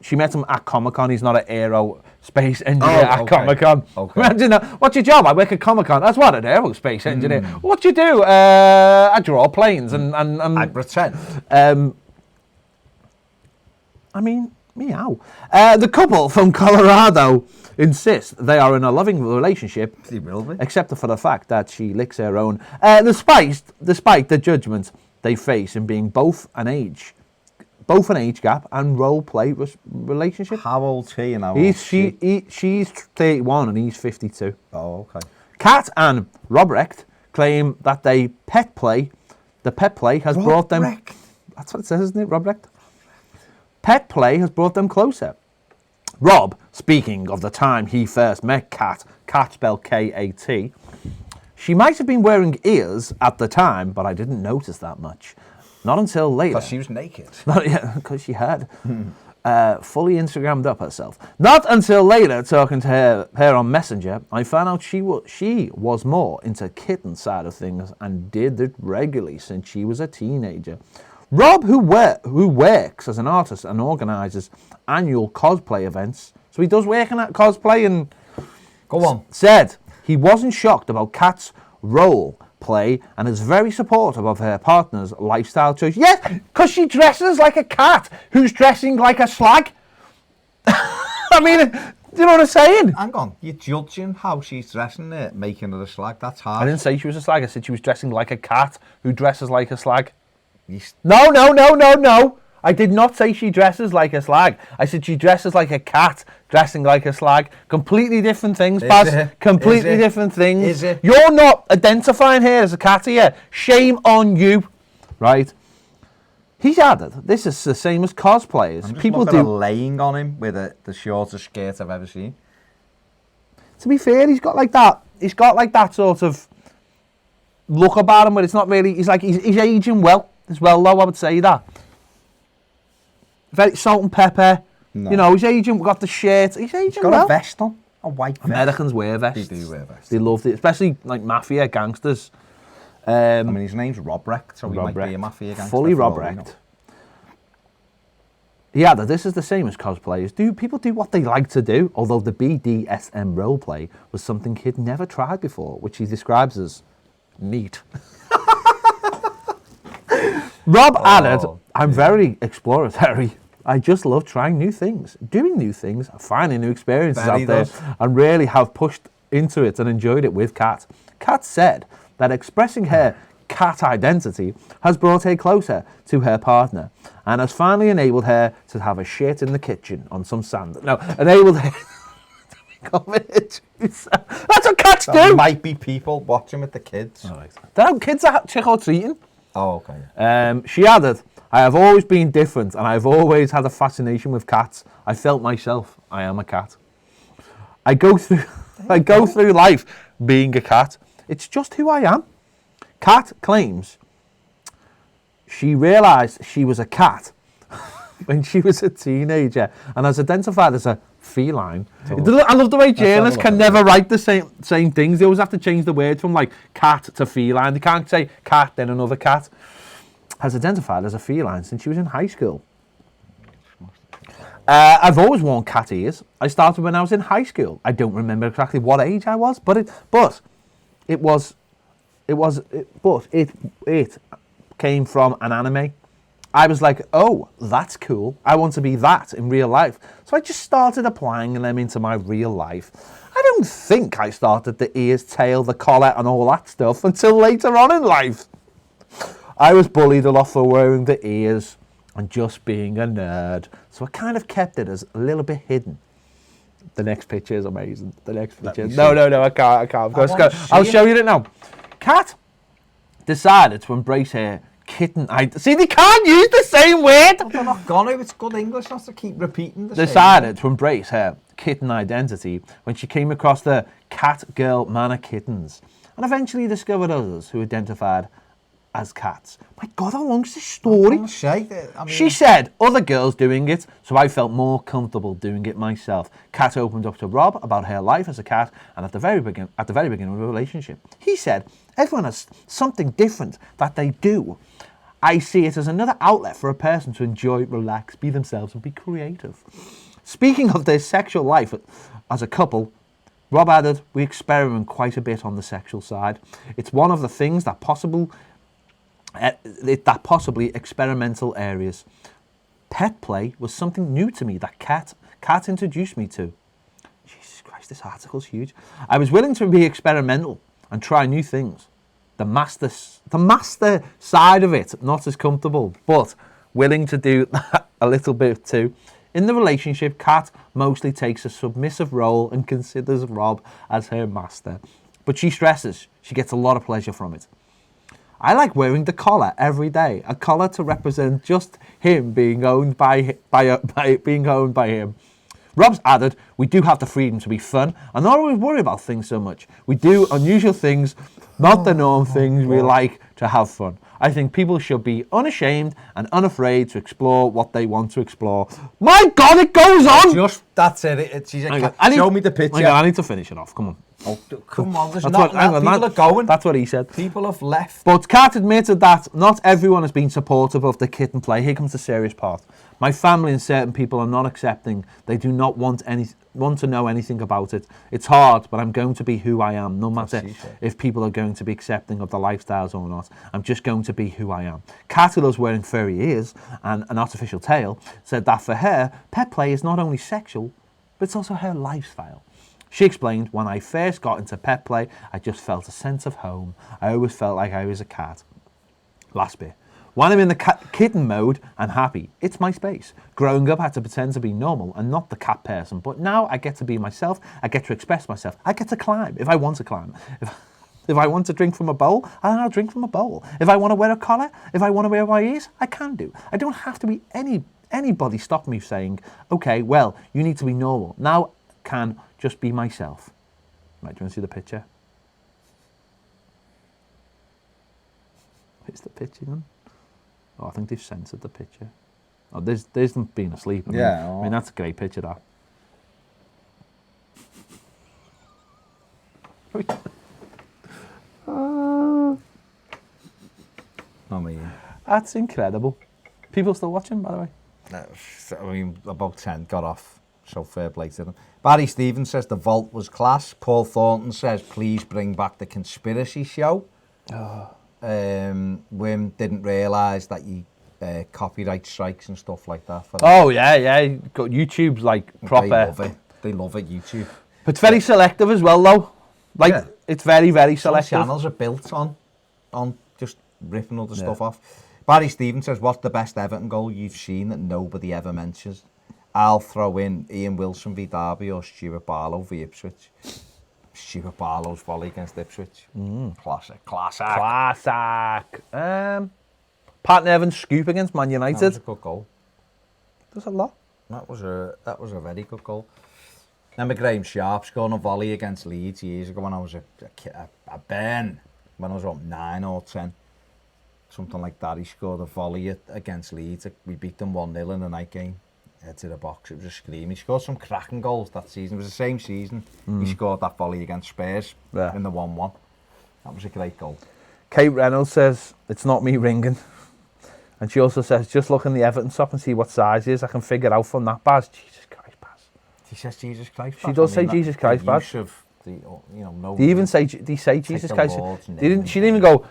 Speaker 1: She met him at Comic-Con. He's not an aerospace engineer at Comic-Con. Okay. Imagine that. What's your job? I work at Comic-Con. That's what, an aerospace engineer. What do you do? I draw planes and
Speaker 2: I pretend.
Speaker 1: I mean, meow. The couple from Colorado insist they are in a loving relationship.
Speaker 2: They will be.
Speaker 1: Except for the fact that she licks her own. Despite the judgment they face in being both an age gap and role play relationship.
Speaker 2: How old's he and how
Speaker 1: old's she? She's 31 and he's 52.
Speaker 2: Oh, okay.
Speaker 1: Kat and Robrecht claim that the pet play has brought them... That's what it says, isn't it, Robrecht? Pet play has brought them closer. Rob, speaking of the time he first met Kat spelled K-A-T, she might have been wearing ears at the time, but I didn't notice that much. Not until later.
Speaker 2: Because she was naked.
Speaker 1: Because she had fully Instagrammed up herself. Not until later, talking to her on Messenger, I found out she was more into kitten side of things and did it regularly since she was a teenager. Rob, who works as an artist and organises annual cosplay events, so he does work in that cosplay and
Speaker 2: go on,
Speaker 1: said he wasn't shocked about Kat's role play and is very supportive of her partner's lifestyle choice. Yes, because she dresses like a cat who's dressing like a slag. I mean, Do you know what I'm saying?
Speaker 2: Hang on, you're judging how she's dressing it, making her a slag. That's hard.
Speaker 1: I didn't say she was a slag. I said she was dressing like a cat who dresses like a slag.
Speaker 2: You
Speaker 1: No, no, no, no, no. I did not say she dresses like a slag. I said she dresses like a cat dressing like a slag. Completely different things,
Speaker 2: Is
Speaker 1: Baz.
Speaker 2: it?
Speaker 1: Completely
Speaker 2: Is it?
Speaker 1: different things.
Speaker 2: Is it?
Speaker 1: You're not identifying her as a cat here. Shame on you. Right? He's added, this is the same as cosplayers.
Speaker 2: I'm just
Speaker 1: People
Speaker 2: looking at
Speaker 1: do.
Speaker 2: her laying on him with the shortest skirt I've ever seen.
Speaker 1: To be fair, he's got like that. He's got like that sort of look about him, but it's not really. He's aging well as well, though. I would say that. Very salt and pepper.
Speaker 2: No.
Speaker 1: You know, he's aging. Got the shirt. He's aging
Speaker 2: He's got
Speaker 1: well.
Speaker 2: a vest on, a white vest.
Speaker 1: Americans wear vests.
Speaker 2: They do wear vests.
Speaker 1: They loved it, especially like mafia gangsters.
Speaker 2: I mean, his name's Rob Recht, so he
Speaker 1: Rob
Speaker 2: might be a
Speaker 1: Recht.
Speaker 2: mafia gangster.
Speaker 1: Fully
Speaker 2: for
Speaker 1: Rob
Speaker 2: all we know.
Speaker 1: Recht. Yeah, this is the same as cosplayers. Do people do what they like to do? Although the BDSM roleplay was something he'd never tried before, which he describes as neat. Rob added, I'm very exploratory. I just love trying new things, doing new things, finding new experiences
Speaker 2: Bet he
Speaker 1: out there,
Speaker 2: does.
Speaker 1: and really have pushed into it and enjoyed it with Kat. Kat said that expressing her cat identity has brought her closer to her partner and has finally enabled her to have a shit in the kitchen on some sand. No, enabled her to become a juicer. That's what cats
Speaker 2: There
Speaker 1: do!
Speaker 2: might be people watching with the kids.
Speaker 1: They're how kids are trick-or-treating.
Speaker 2: Oh, okay.
Speaker 1: She added, I have always been different and I've always had a fascination with cats. I felt myself, I am a cat. I go through life being a cat. It's just who I am. Kat claims she realised she was a cat when she was a teenager and has identified as a feline. I love the way journalists can never write the same things. They always have to change the word from like cat to feline. They can't say cat then another cat. Has identified as a feline since she was in high school. I've always worn cat ears. I started when I was in high school. I don't remember exactly what age I was, but it came from an anime. I was like, oh, that's cool. I want to be that in real life. So I just started applying them into my real life. I don't think I started the ears, tail, the collar and all that stuff until later on in life. I was bullied a lot for wearing the ears and just being a nerd. So I kind of kept it as a little bit hidden. The next picture is amazing. The next picture. No, I can't. I'll show you it now. Kat decided to embrace her kitten. See, they can't use the same word.
Speaker 2: They're not gonna. It's good English not to keep repeating the
Speaker 1: Decided to embrace her kitten identity when she came across the Cat Girl Manor kittens and eventually discovered others who identified as cats. My God, how long's this story? She said other girls doing it, so I felt more comfortable doing it myself. Kat opened up to Rob about her life as a cat, and at the very beginning of the relationship, he said, everyone has something different that they do. I see it as another outlet for a person to enjoy, relax, be themselves, and be creative. Speaking of their sexual life as a couple, Rob added, we experiment quite a bit on the sexual side. It's one of the things that possibly experimental areas. Pet play was something new to me that Kat introduced me to. Jesus Christ, this article's huge. I was willing to be experimental and try new things. The master side of it, not as comfortable, but willing to do that a little bit too. In the relationship, Kat mostly takes a submissive role and considers Rob as her master. But she stresses she gets a lot of pleasure from it. I like wearing the collar every day, a collar to represent just him being owned by him. Rob's added, we do have the freedom to be fun and not always worry about things so much. We do unusual things, not the norm things. We like to have fun. I think people should be unashamed and unafraid to explore what they want to explore. My God, it goes on!
Speaker 2: That's it. Show me the picture.
Speaker 1: I need to finish it off, come on.
Speaker 2: Oh, come on,
Speaker 1: People are
Speaker 2: going.
Speaker 1: That's what he said.
Speaker 2: People have left.
Speaker 1: But Kat admitted that not everyone has been supportive of the kitten play. Here comes the serious part. My family and certain people are not accepting. They do not want to know anything about it. It's hard, but I'm going to be who I am, no matter if people are going to be accepting of the lifestyles or not. I'm just going to be who I am. Kat, who loves wearing furry ears and an artificial tail, said that for her, pet play is not only sexual, but it's also her lifestyle. She explained, when I first got into pet play, I just felt a sense of home. I always felt like I was a cat. Last bit. When I'm in the kitten mode, I'm happy. It's my space. Growing up, I had to pretend to be normal and not the cat person. But now I get to be myself. I get to express myself. I get to climb if I want to climb. If I want to drink from a bowl, I'll drink from a bowl. If I want to wear a collar, if I want to wear my ears, I can do. I don't have to be anybody stop me saying, okay, well, you need to be normal. Now I can just be myself. Right, do you want to see the picture? Where's the picture then? Oh, I think they've censored the picture. Oh, there's them being asleep. I mean, that's a great picture, that.
Speaker 2: I mean,
Speaker 1: That's incredible. People still watching, by the way.
Speaker 2: I mean, about 10 got off, so fair play to them. Barry Stevens says the vault was class. Paul Thornton says, please bring back the conspiracy show. Wim didn't realise that you copyright strikes and stuff like that. For
Speaker 1: Oh, yeah. Got YouTube's like proper.
Speaker 2: They love it, YouTube.
Speaker 1: But it's very selective as well, though. Like,
Speaker 2: Yeah.
Speaker 1: it's very, very
Speaker 2: Some
Speaker 1: selective.
Speaker 2: channels are built on just ripping other stuff off. Barry Stevens says, what's the best Everton goal you've seen that nobody ever mentions? I'll throw in Ian Wilson v Derby or Stuart Barlow v Ipswich. Stuart Barlow's volley against Ipswich. Classic.
Speaker 1: Classic. Pat Nevin's scoop against Man
Speaker 2: That was
Speaker 1: United.
Speaker 2: a good goal.
Speaker 1: There's a lot.
Speaker 2: That was a very good goal. Remember Graham Sharp scoring a volley against Leeds years ago when I was a Ben, when I was about 9 or 10. Something like that. He scored a volley against Leeds. We beat them 1-0 in the night game. Head to the box. It was a scream. He scored some cracking goals that season. It was the same season. He scored that volley against Spurs in the 1-1. That was a great goal.
Speaker 1: Kate Reynolds says, it's not me ringing. And she also says, just look in the Everton shop and see what size it is. I can figure out from that, Baz. Jesus Christ, Baz.
Speaker 2: She says Jesus Christ.
Speaker 1: She does say Jesus Christ,
Speaker 2: the
Speaker 1: Baz.
Speaker 2: use of the, no.
Speaker 1: They even say, they say Jesus
Speaker 2: the
Speaker 1: Christ.
Speaker 2: Lord's name.
Speaker 1: She didn't even go,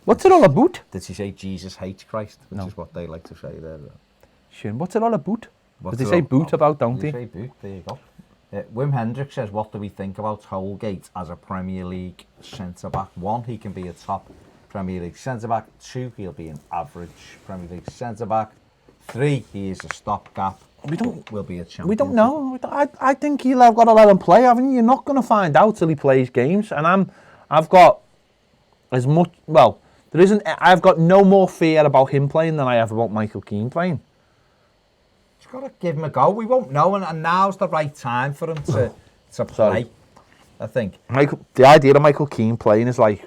Speaker 1: what's it all about?
Speaker 2: Did she say Jesus hates Christ? Which
Speaker 1: No.
Speaker 2: is what they like to say there.
Speaker 1: She went, what's it all about?
Speaker 2: What's
Speaker 1: Because
Speaker 2: it
Speaker 1: they say
Speaker 2: all
Speaker 1: boot about, don't
Speaker 2: They
Speaker 1: they?
Speaker 2: say boot, there you go. Wim Hendrick says, what do we think about Holgate as a Premier League centre-back? 1, he can be a top Premier League centre-back. 2, he'll be an average Premier League centre-back. 3, he is a stopgap. Will be a champion.
Speaker 1: We don't know. I think you'll have got to let him play, haven't you? You're not going to find out till he plays games. And I've got as much, well, there isn't, I've got no more fear about him playing than I have about Michael Keane playing.
Speaker 2: Just got to give him a go. We won't know, and now's the right time for him to play,
Speaker 1: Sorry.
Speaker 2: I think.
Speaker 1: The idea of Michael Keane playing is like,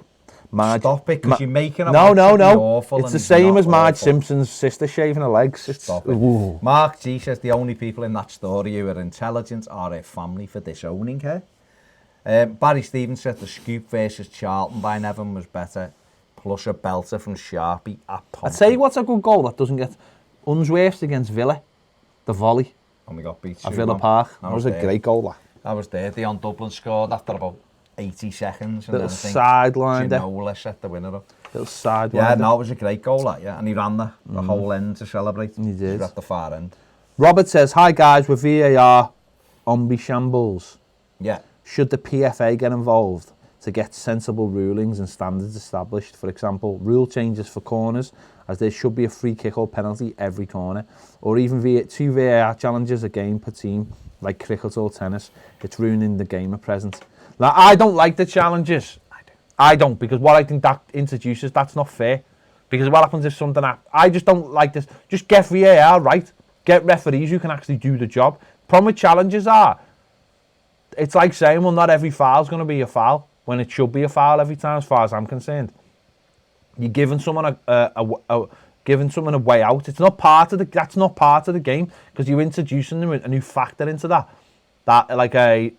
Speaker 1: Marge,
Speaker 2: Stop it, because you're making him
Speaker 1: no.
Speaker 2: awful.
Speaker 1: It's
Speaker 2: and
Speaker 1: the
Speaker 2: he's
Speaker 1: same
Speaker 2: not
Speaker 1: as Marge
Speaker 2: awful.
Speaker 1: Simpson's sister shaving her legs. It's,
Speaker 2: Stop it.
Speaker 1: ooh.
Speaker 2: Mark G says the only people in that story who are intelligent are her family for disowning her. Barry Stevens said the Scoop versus Charlton by Nevin was better, plus a belter from Sharpie at Pompey.
Speaker 1: I'd say what's a good goal that doesn't get Unsworth's against Villa, the volley
Speaker 2: And we got beat
Speaker 1: at
Speaker 2: 2-1.
Speaker 1: Villa Park. That was a
Speaker 2: there.
Speaker 1: great goal.
Speaker 2: That was there. Dion Dublin scored after about 80 seconds. And
Speaker 1: Little
Speaker 2: then I think
Speaker 1: sideline there.
Speaker 2: Ginola set the winner up.
Speaker 1: Little sideline.
Speaker 2: Yeah, no, it was a great goal, that, yeah. And he ran the whole end to celebrate.
Speaker 1: He did.
Speaker 2: was at the far end.
Speaker 1: Robert says, hi guys, with VAR on shambles.
Speaker 2: Yeah.
Speaker 1: Should the PFA get involved to get sensible rulings and standards established? For example, rule changes for corners, as there should be a free kick or penalty every corner, or even 2 VAR challenges a game per team, like cricket or tennis. It's ruining the game at present. Now, I don't like the challenges. I don't, because what I think that introduces, that's not fair. Because what happens if something happens? I just don't like this. Just get VAR right. Get referees who can actually do the job. Problem with challenges are, it's like saying, well, not every foul's going to be a foul, when it should be a foul every time, as far as I'm concerned. You're giving someone giving someone a way out. It's not part of the. That's not part of the game, because you're introducing them a new factor into that like a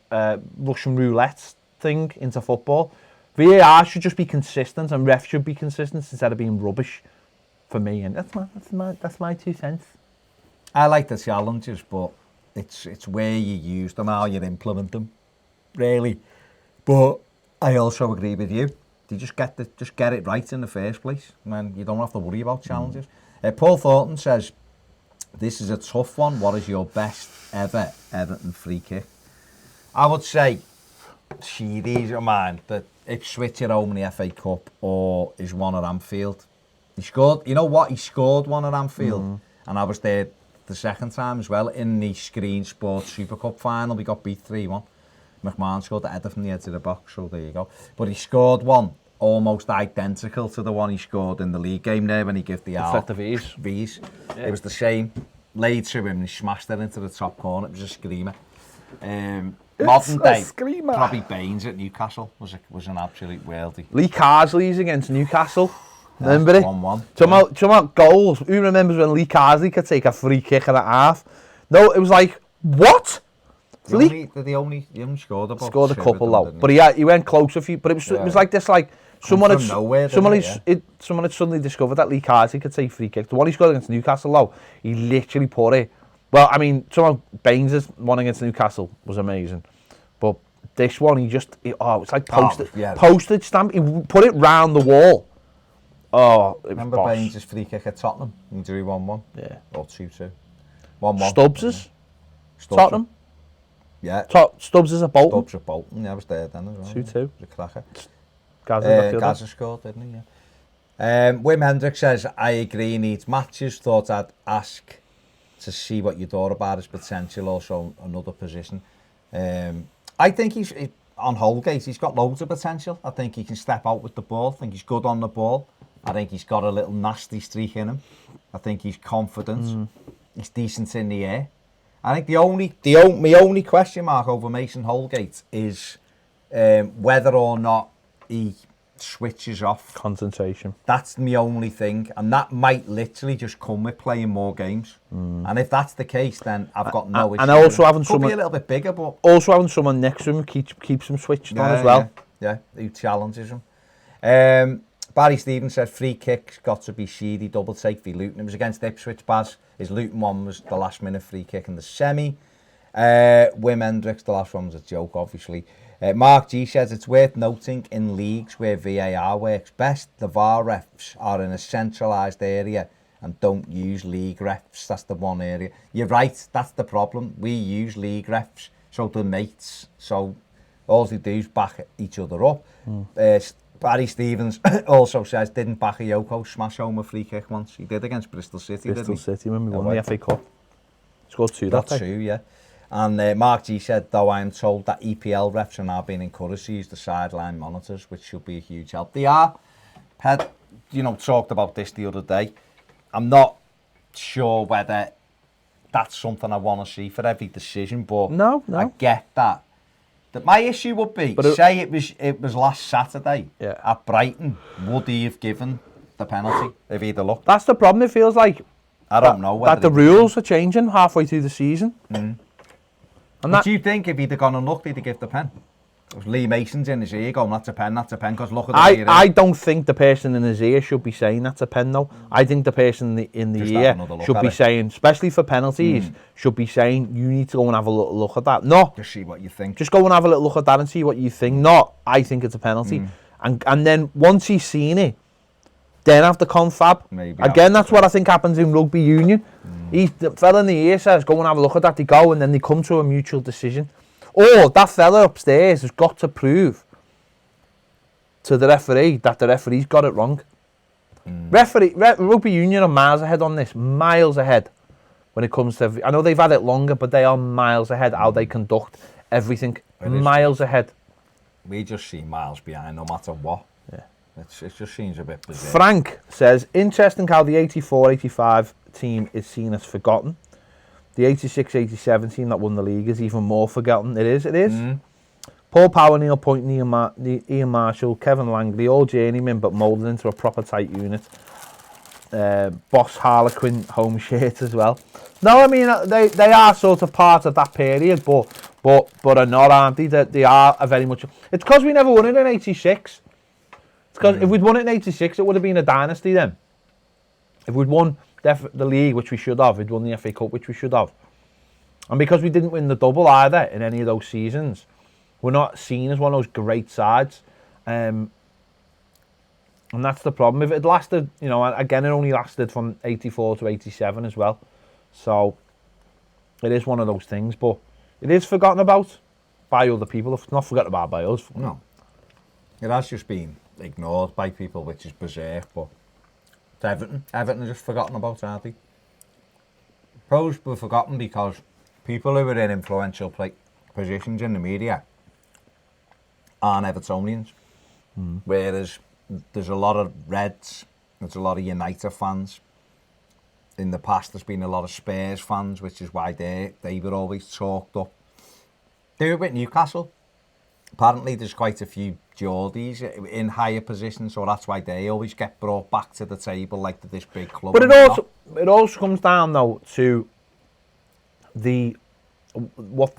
Speaker 1: Russian roulette thing into football. VAR should just be consistent, and refs should be consistent instead of being rubbish. For me, and that's my 2 cents.
Speaker 2: I like the challenges, but it's where you use them, how you implement them, really. But I also agree with you. You just get it right in the first place, and then you don't have to worry about challenges. Paul Thornton says, This is a tough one. What is your best ever Everton free kick? I would say, these are mine, that Ipswich at home in the FA Cup or is one at Anfield. He scored, you know what? He scored one at Anfield. And I was there the second time as well in the Screen Sports Super Cup final. We got beat 3-1. McMahon scored the header from the edge of the box, so there you go. But he scored one almost identical to the one he scored in the league game there when he gave the
Speaker 1: Set the V's.
Speaker 2: Yeah. It was the same. Laid to him and he smashed it into the top corner. It was a screamer. Modern day,
Speaker 3: screamer.
Speaker 2: probably Baines at Newcastle was an absolute worldie.
Speaker 1: Lee Carsley's against Newcastle. Remember it?
Speaker 2: 1-1.
Speaker 1: Talking about goals. Who remembers when Lee Carsley could take a free kick and a half? No, it was like, what?
Speaker 2: He only scored about
Speaker 1: Scored a
Speaker 2: two
Speaker 1: couple
Speaker 2: of
Speaker 1: though.
Speaker 2: them,
Speaker 1: But he went close a few. But it was like this, like someone
Speaker 2: from nowhere,
Speaker 1: someone
Speaker 2: didn't it?
Speaker 1: someone had suddenly discovered that Lee Carsley could take free kicks. The one he scored against Newcastle though, he literally put it. Well, I mean, somehow Baines' one against Newcastle was amazing. But this one, it's like postage stamp. He put it round the wall. Oh, it
Speaker 2: Remember
Speaker 1: was boss.
Speaker 2: Baines' free kick at Tottenham? He drew 1-1.
Speaker 1: Yeah.
Speaker 2: Or 2-2. 1-1.
Speaker 1: Stubbs's?
Speaker 2: Stubbs.
Speaker 1: Tottenham?
Speaker 2: Yeah.
Speaker 1: Stubbs's at Bolton?
Speaker 2: Stubbs at Bolton. Yeah, I was there then as well.
Speaker 1: 2-2.
Speaker 2: It was a cracker.
Speaker 1: Gaza
Speaker 2: Scored, didn't he? Yeah. Wim Hendrick says, I agree, he needs matches. Thought I'd ask to see what you thought about his potential, also another position. I think he's on Holgate, he's got loads of potential. I think he can step out with the ball. I think he's good on the ball. I think he's got a little nasty streak in him. I think he's confident. He's decent in the air. I think my only question mark over Mason Holgate is whether or not he switches off.
Speaker 1: Concentration.
Speaker 2: That's my only thing, and that might literally just come with playing more games. And if that's the case, then I've got no issue.
Speaker 1: And also having
Speaker 2: could
Speaker 1: someone
Speaker 2: be a little bit bigger, but
Speaker 1: also having someone next to him keeps him switched on as well.
Speaker 2: Yeah, who challenges him. Barry Stevens said free kicks got to be Sheedy double take for Luton. It was against Ipswich, Baz. His Luton one was the last minute free kick in the semi. Wim Hendricks, the last one was a joke, obviously. Mark G says it's worth noting in leagues where VAR works best, the VAR refs are in a centralised area and don't use league refs. That's the one area. You're right, that's the problem. We use league refs, so they're mates. So all they do is back each other up. Barry Stevens also says, didn't Bakayoko smash home a free kick once? He did against Bristol City,
Speaker 1: Bristol
Speaker 2: didn't he?
Speaker 1: City when we won the FA Cup. Scored 2 that
Speaker 2: That's
Speaker 1: day.
Speaker 2: true, yeah. And Mark G said, though I am told that EPL refs are now being encouraged to use the sideline monitors, which should be a huge help. They are. Had, talked about this the other day. I'm not sure whether that's something I want to see for every decision, but
Speaker 1: No.
Speaker 2: I get that. My issue would be, say it was last Saturday at Brighton, would he have given the penalty if he'd have looked?
Speaker 1: That's the problem. It feels like
Speaker 2: I don't know
Speaker 1: that the rules are changing halfway through the season.
Speaker 2: And do you think if he'd have gone and looked, he'd have given the pen? If Lee Mason's in his ear going, that's a pen, because look at the ear.
Speaker 1: I don't think the person in his ear should be saying that's a pen, though. I think the person in the ear should be saying, especially for penalties, should be saying, you need to go and have a little look at that. No.
Speaker 2: Just see what you think.
Speaker 1: Just go and have a little look at that and see what you think. Not, I think it's a penalty. And then once he's seen it, then have the confab.
Speaker 2: Maybe
Speaker 1: again, that's what I think happens in rugby union. The fella in the ear says, go and have a look at that. They go and then they come to a mutual decision. Or that fella upstairs has got to prove to the referee that the referee's got it wrong. Rugby union are miles ahead on this. Miles ahead when it comes to... I know they've had it longer, but they are miles ahead how they conduct everything. Miles ahead.
Speaker 2: We just see miles behind no matter what.
Speaker 1: Yeah.
Speaker 2: It just seems a bit bizarre.
Speaker 1: Frank says, interesting how the 84-85 team is seen as forgotten. The 86-87 team that won the league is even more forgotten. It is. Paul Power, Neil Point, Ian Marshall, Kevin Langley, all journeymen but moulded into a proper tight unit. Boss Harlequin home shirt as well. No, I mean, they are sort of part of that period, but are not, aren't they? They are very much... It's because we never won it in 86. It's because if we'd won it in 86, it would have been a dynasty then. If we'd won the league, which we should have, we'd won the FA Cup, which we should have. And because we didn't win the double either in any of those seasons, we're not seen as one of those great sides. And that's the problem. If it lasted, again, it only lasted from 84 to 87 as well. So it is one of those things, but it is forgotten about by other people. It's not forgotten about by us.
Speaker 2: No. It has just been ignored by people, which is berserk, but it's Everton are just forgotten about, aren't they? Pros were forgotten because people who are in influential positions in the media aren't Evertonians. Whereas there's a lot of Reds, there's a lot of United fans. In the past, there's been a lot of Spurs fans, which is why they were always talked up. Do it with Newcastle. Apparently, there's quite a few Geordies in higher positions, so that's why they always get brought back to the table like this big club.
Speaker 1: But it also comes down though to what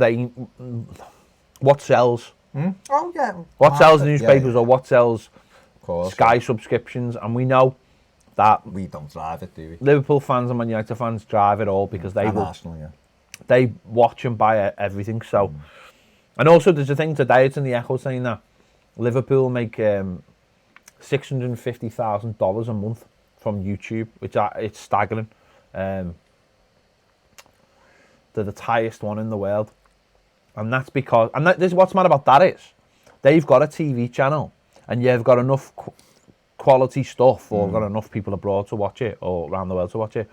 Speaker 1: sells.
Speaker 2: Oh yeah.
Speaker 1: What sells
Speaker 2: Yeah,
Speaker 1: newspapers
Speaker 2: yeah.
Speaker 1: or what sells
Speaker 2: Of course.
Speaker 1: Sky subscriptions, and we know that
Speaker 2: We don't drive it, do we?
Speaker 1: Liverpool fans and Man United fans drive it all because
Speaker 2: And Arsenal, yeah.
Speaker 1: they watch and buy everything. So, and also there's a thing today. It's in the Echo saying that Liverpool make $650,000 a month from YouTube, which it's staggering. They're the highest one in the world, and that's because this is what's mad about that is they've got a TV channel, and you've got enough quality stuff, or got enough people abroad to watch it or around the world to watch it,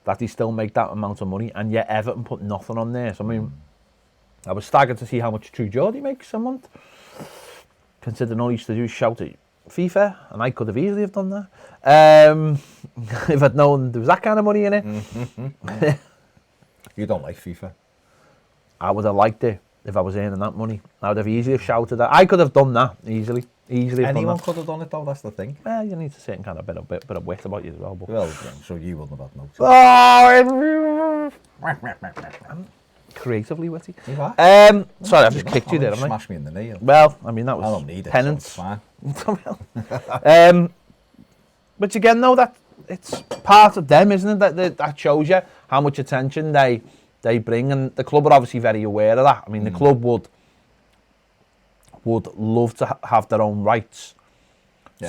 Speaker 1: that they still make that amount of money, and yet Everton put nothing on there. So I mean, I was staggered to see how much True Geordie makes a month, considering all he used to do is shout at FIFA, and I could have easily have done that if I'd known there was that kind of money in it.
Speaker 2: You don't like FIFA.
Speaker 1: I would have liked it if I was earning that money. I would have easily have shouted that. I could have done that easily. Have
Speaker 2: Anyone
Speaker 1: done that.
Speaker 2: could have done it though, that's the thing.
Speaker 1: Well, you need a certain kind of bit of wit about you as well. But...
Speaker 2: Well, so you wouldn't have had no.
Speaker 1: I'm creatively witty.
Speaker 2: You are?
Speaker 1: Sorry, I've just kicked you there, haven't I?
Speaker 2: Smash me in the knee.
Speaker 1: Well, I mean, that was
Speaker 2: I don't need it,
Speaker 1: penance.
Speaker 2: so it's fine.
Speaker 1: But again, though, that it's part of them, isn't it? That shows you how much attention they bring, and the club are obviously very aware of that. I mean, the club would love to have their own rights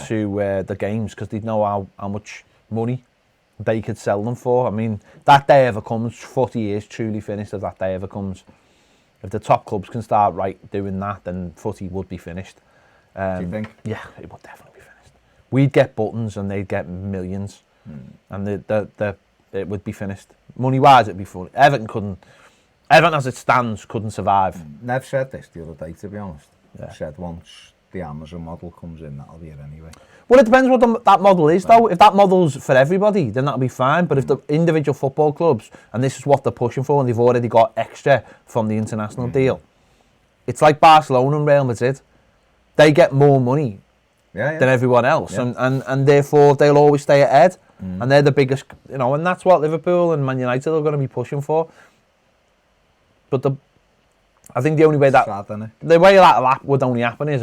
Speaker 1: to the games, because they'd know how much money they could sell them for. I mean, that day ever comes, 40 years truly finished if that day ever comes. If the top clubs can start doing that, then footy would be finished.
Speaker 2: Do you think?
Speaker 1: Yeah, it would definitely be finished. We'd get buttons and they'd get millions, and it would be finished. Money-wise, it'd be funny. Everton, as it stands, couldn't survive.
Speaker 2: Nev said this the other day, to be honest.
Speaker 1: Yeah.
Speaker 2: Said once the Amazon model comes in, that'll be it anyway.
Speaker 1: Well, it depends what that model is, though. If that model's for everybody, then that'll be fine. But if the individual football clubs, and this is what they're pushing for, and they've already got extra from the international deal, it's like Barcelona and Real Madrid. They get more money than everyone else, and therefore they'll always stay ahead. And they're the biggest, and that's what Liverpool and Man United are going to be pushing for. But I think the only way that would only happen is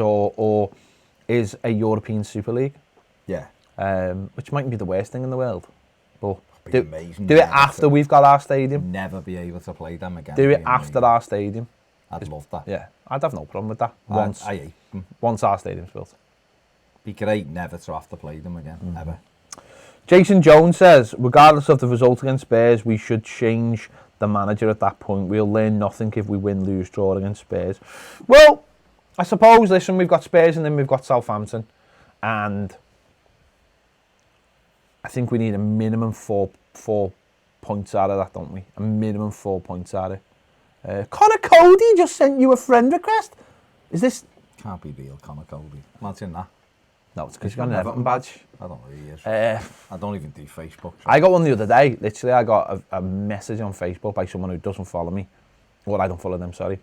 Speaker 1: is a European Super League.
Speaker 2: Yeah.
Speaker 1: Which might be the worst thing in the world. But
Speaker 2: Amazing.
Speaker 1: Do it after we've got our stadium.
Speaker 2: Never be able to play them again.
Speaker 1: Do it after our stadium.
Speaker 2: I'd love that.
Speaker 1: Yeah, I'd have no problem with that.
Speaker 2: I hate them.
Speaker 1: Once our stadium's built.
Speaker 2: Be great never to have to play them again, ever.
Speaker 1: Jason Jones says, regardless of the result against Spurs, we should change the manager at that point. We'll learn nothing if we win, lose, draw against Spurs. Well, I suppose, listen, we've got Spurs and then we've got Southampton. And I think we need a minimum four points out of that, don't we? A minimum 4 points out of it. Connor Cody just sent you a friend request. Is this...
Speaker 2: Can't be real, Connor Cody. Imagine that.
Speaker 1: No, it's because you've got an Everton badge.
Speaker 2: I don't know who he is. I don't even do Facebook. So.
Speaker 1: I got one the other day. Literally, I got a message on Facebook by someone who doesn't follow me. Or I don't follow them, sorry.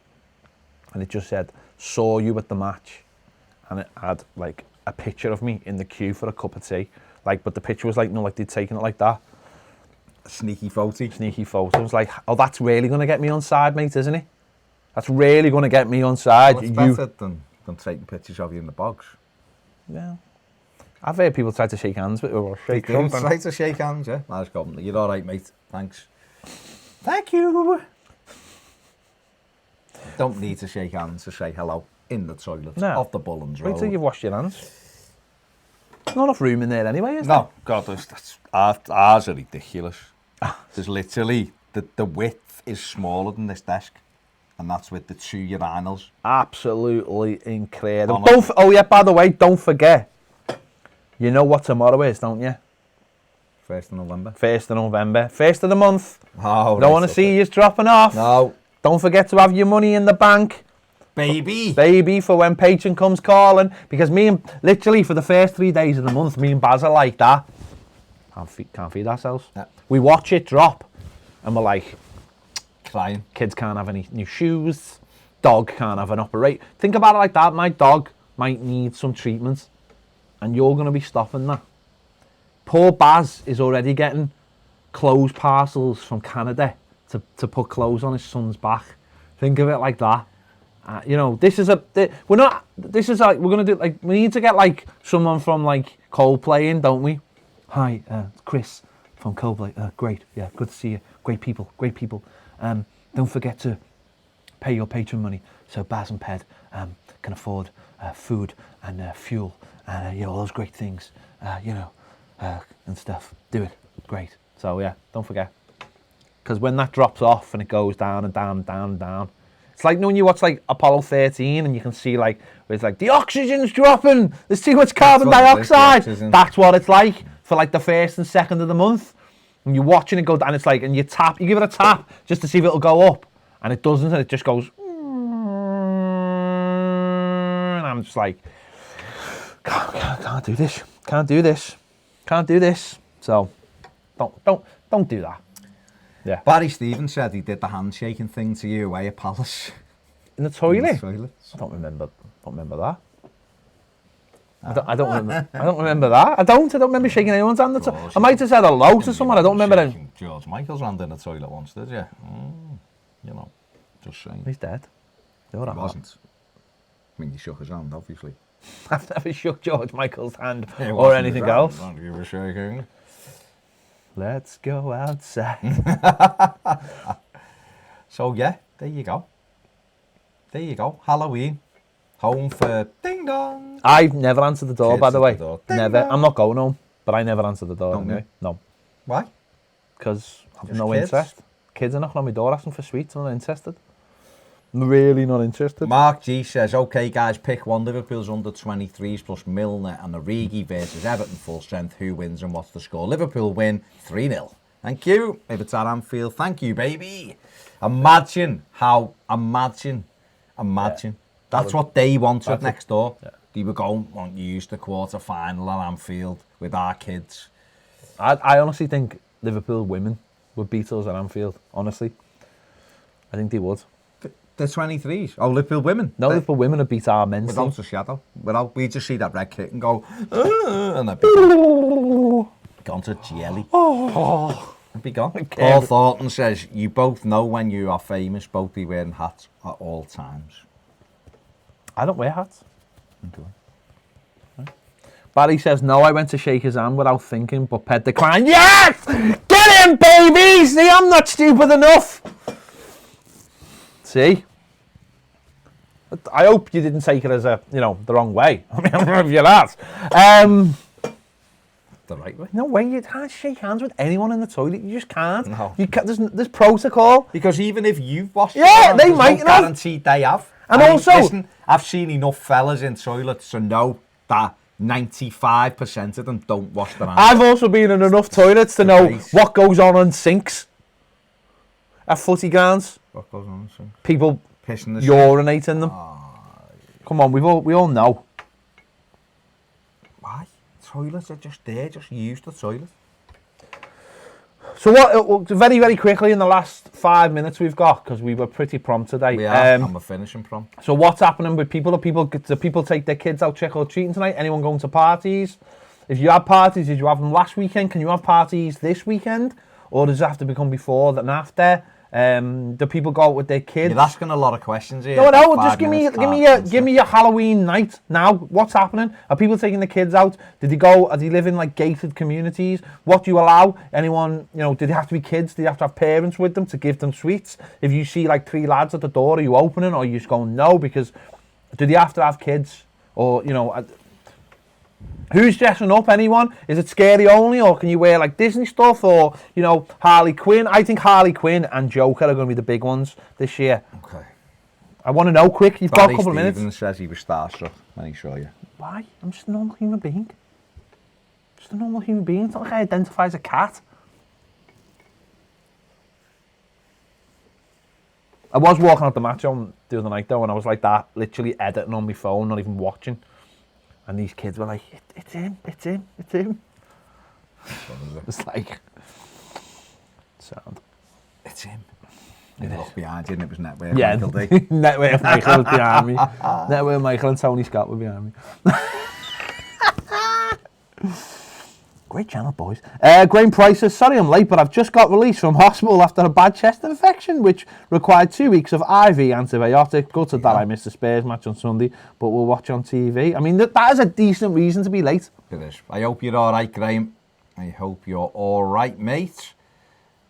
Speaker 1: And it just said, saw you at the match. And it had, like, a picture of me in the queue for a cup of tea. Like, but the picture was like, like they'd taken it like that.
Speaker 2: Sneaky photo.
Speaker 1: Sneaky photo. I was like, oh, that's really going to get me on side, mate, isn't it? That's really going to get me on side.
Speaker 2: Well, it's better than taking pictures of you in the box.
Speaker 1: Yeah. I've heard people try to shake hands with or shake hands.
Speaker 2: Try to shake hands, yeah. Nice compliment. You're all right, mate. Thanks. Thank you. Don't need to shake hands to say hello in the toilet.
Speaker 1: No.
Speaker 2: Off the Bullens Road.
Speaker 1: Wait till you've washed your hands. Not enough room in there anyway, is
Speaker 2: there? No. God, ours are ridiculous. There's literally, the width is smaller than this desk. And that's with the 2 urinals.
Speaker 1: Absolutely incredible.
Speaker 2: Honestly.
Speaker 1: Oh yeah, by the way, don't forget. You know what tomorrow is, don't you?
Speaker 2: 1st of November.
Speaker 1: 1st of November. 1st of the month.
Speaker 2: Oh,
Speaker 1: Don't want to see you dropping off.
Speaker 2: No.
Speaker 1: Don't forget to have your money in the bank.
Speaker 2: Baby.
Speaker 1: For when patron comes calling. Because literally for the first 3 days of the month, me and Baz are like that. Can't feed ourselves.
Speaker 2: Yeah.
Speaker 1: We watch it drop and we're like,
Speaker 2: Crying.
Speaker 1: kids can't have any new shoes. Dog can't have an operate. Think about it like that. My dog might need some treatment and you're going to be stopping that. Poor Baz is already getting clothes parcels from Canada to put clothes on his son's back. Think of it like that. This is we're going to do, like, we need to get, like, someone from, like, Coldplay in, don't we? Hi, Chris from Coldplay. Great, yeah, good to see you. Great people. Don't forget to pay your patron money so Baz and Ped can afford food and fuel and all those great things, and stuff. Do it. Great. So, yeah, don't forget. Because when that drops off and it goes down and down and down and down, it's like when you watch, like, Apollo 13 and you can see, like, where it's like, the oxygen's dropping, there's too much carbon dioxide. That's what it's like for, like, the 1st and 2nd of the month. And you're watching it go down, it's like, and you give it a tap just to see if it'll go up. And it doesn't, and it just goes, and I'm just like, can't do this. So, don't do that. Yeah.
Speaker 2: Barry Stevens said he did the handshaking thing to you away at Palace.
Speaker 1: In the toilet?
Speaker 2: In the toilet.
Speaker 1: I don't remember that. I don't remember that. I don't remember shaking anyone's hand. I might have said hello to someone. I don't remember it.
Speaker 2: George Michael's hand in the toilet once, did you? Just saying.
Speaker 1: He's dead.
Speaker 2: He wasn't. I mean, he shook his hand, obviously.
Speaker 1: I've never shook George Michael's hand or anything else.
Speaker 2: You were shaking.
Speaker 1: Let's go outside.
Speaker 2: So yeah, there you go. Halloween. Home for ding dong.
Speaker 1: I've never answered the door,
Speaker 2: Kids
Speaker 1: by the
Speaker 2: at
Speaker 1: way.
Speaker 2: the door.
Speaker 1: Never.
Speaker 2: Ding
Speaker 1: I'm not going home, but I never answered the door.
Speaker 2: Don't
Speaker 1: Anyway.
Speaker 2: you?
Speaker 1: No,
Speaker 2: Why?
Speaker 1: because I've
Speaker 2: Just
Speaker 1: no
Speaker 2: kids?
Speaker 1: interest. Kids are knocking on my door asking for sweets. I'm not interested. I'm really not interested.
Speaker 2: Mark G says, okay guys, pick one. Liverpool's under 23s plus Milner and Origi versus Everton full strength. Who wins and what's the score? Liverpool win 3-0. Thank you. If it's at Anfield, thank you, baby. Imagine. That's what they wanted next door.
Speaker 1: Yeah.
Speaker 2: They were going, want you use the quarter final at Anfield with our kids.
Speaker 1: I honestly think Liverpool women would beat us at Anfield. Honestly, I think they would.
Speaker 2: The 23s. Oh, Liverpool women.
Speaker 1: No, Liverpool women would beat our men's team.
Speaker 2: Without a shadow. We just see that red kit and go, and they'd be gone to jelly. They'd be gone. Paul Thornton says, you both know when you are famous, both be wearing hats at all times.
Speaker 1: I don't wear hats. Okay. Barry says, no, I went to shake his hand without thinking, but Ped declined. Yes! Get him, baby! See, I'm not stupid enough. See? I hope you didn't take it as the wrong way. I mean, I don't know if you're that.
Speaker 2: The right way.
Speaker 1: No way, you can't shake hands with anyone in the toilet. You just can't.
Speaker 2: No.
Speaker 1: You can't. There's protocol.
Speaker 2: Because even if you've washed
Speaker 1: Yeah,
Speaker 2: your hands,
Speaker 1: they
Speaker 2: there's
Speaker 1: might
Speaker 2: no
Speaker 1: not.
Speaker 2: guaranteed they have.
Speaker 1: And
Speaker 2: I mean,
Speaker 1: also-
Speaker 2: listen, I've seen enough fellas in toilets to know that 95% of them don't wash their hands.
Speaker 1: I've also been in enough toilets to know
Speaker 2: Right.
Speaker 1: what goes on sinks at footy grounds.
Speaker 2: What goes on? So?
Speaker 1: People
Speaker 2: Pissing the
Speaker 1: urinate in them. Come on, we all know.
Speaker 2: Why? Toilets are just there, just use the toilet.
Speaker 1: So what? Very, very quickly in the last 5 minutes we've got, because we were pretty prompt today.
Speaker 2: We are, and we're finishing from.
Speaker 1: So what's happening with people? Do people take their kids out trick or treating tonight? Anyone going to parties? If you had parties, did you have them last weekend? Can you have parties this weekend, or does it have to become before and after? Do people go out with their kids?
Speaker 2: You're asking a lot of questions here.
Speaker 1: No,
Speaker 2: 5
Speaker 1: just give
Speaker 2: minutes
Speaker 1: me your Halloween night now. What's happening? Are people taking the kids out? Did they go? Are they living like gated communities? What do you allow? Anyone? Did they have to be kids? Do they have to have parents with them to give them sweets? If you see like 3 lads at the door, are you opening or are you just going no? Because do they have to have kids? Or Who's dressing up? Anyone? Is it scary only, or can you wear like Disney stuff, or you know Harley Quinn? I think Harley Quinn and Joker are going to be the big ones this year.
Speaker 2: Okay.
Speaker 1: I want to know quick. You've got a couple of minutes.
Speaker 2: Stevens says he was starstruck when he saw you.
Speaker 1: Why? I'm just a normal human being. Just a normal human being. It's not like I identify as a cat. I was walking out the match on the other night though, and I was like that, literally editing on my phone, not even watching. And these kids were like, it's him. It's like, sound.
Speaker 2: It's him. You look behind you and it was Netwear.
Speaker 1: Yeah,
Speaker 2: Michael D.
Speaker 1: Netwear Michael was behind me. Netwear Michael and Tony Scott were behind me. Great channel, boys. Graham Price says, sorry I'm late, but I've just got released from hospital after a bad chest infection, which required 2 weeks of IV antibiotic. Gutted that I missed the Spurs match on Sunday, but we'll watch on TV. I mean, that is a decent reason to be late.
Speaker 2: It is. I hope you're all right, Graham. I hope you're all right, mate.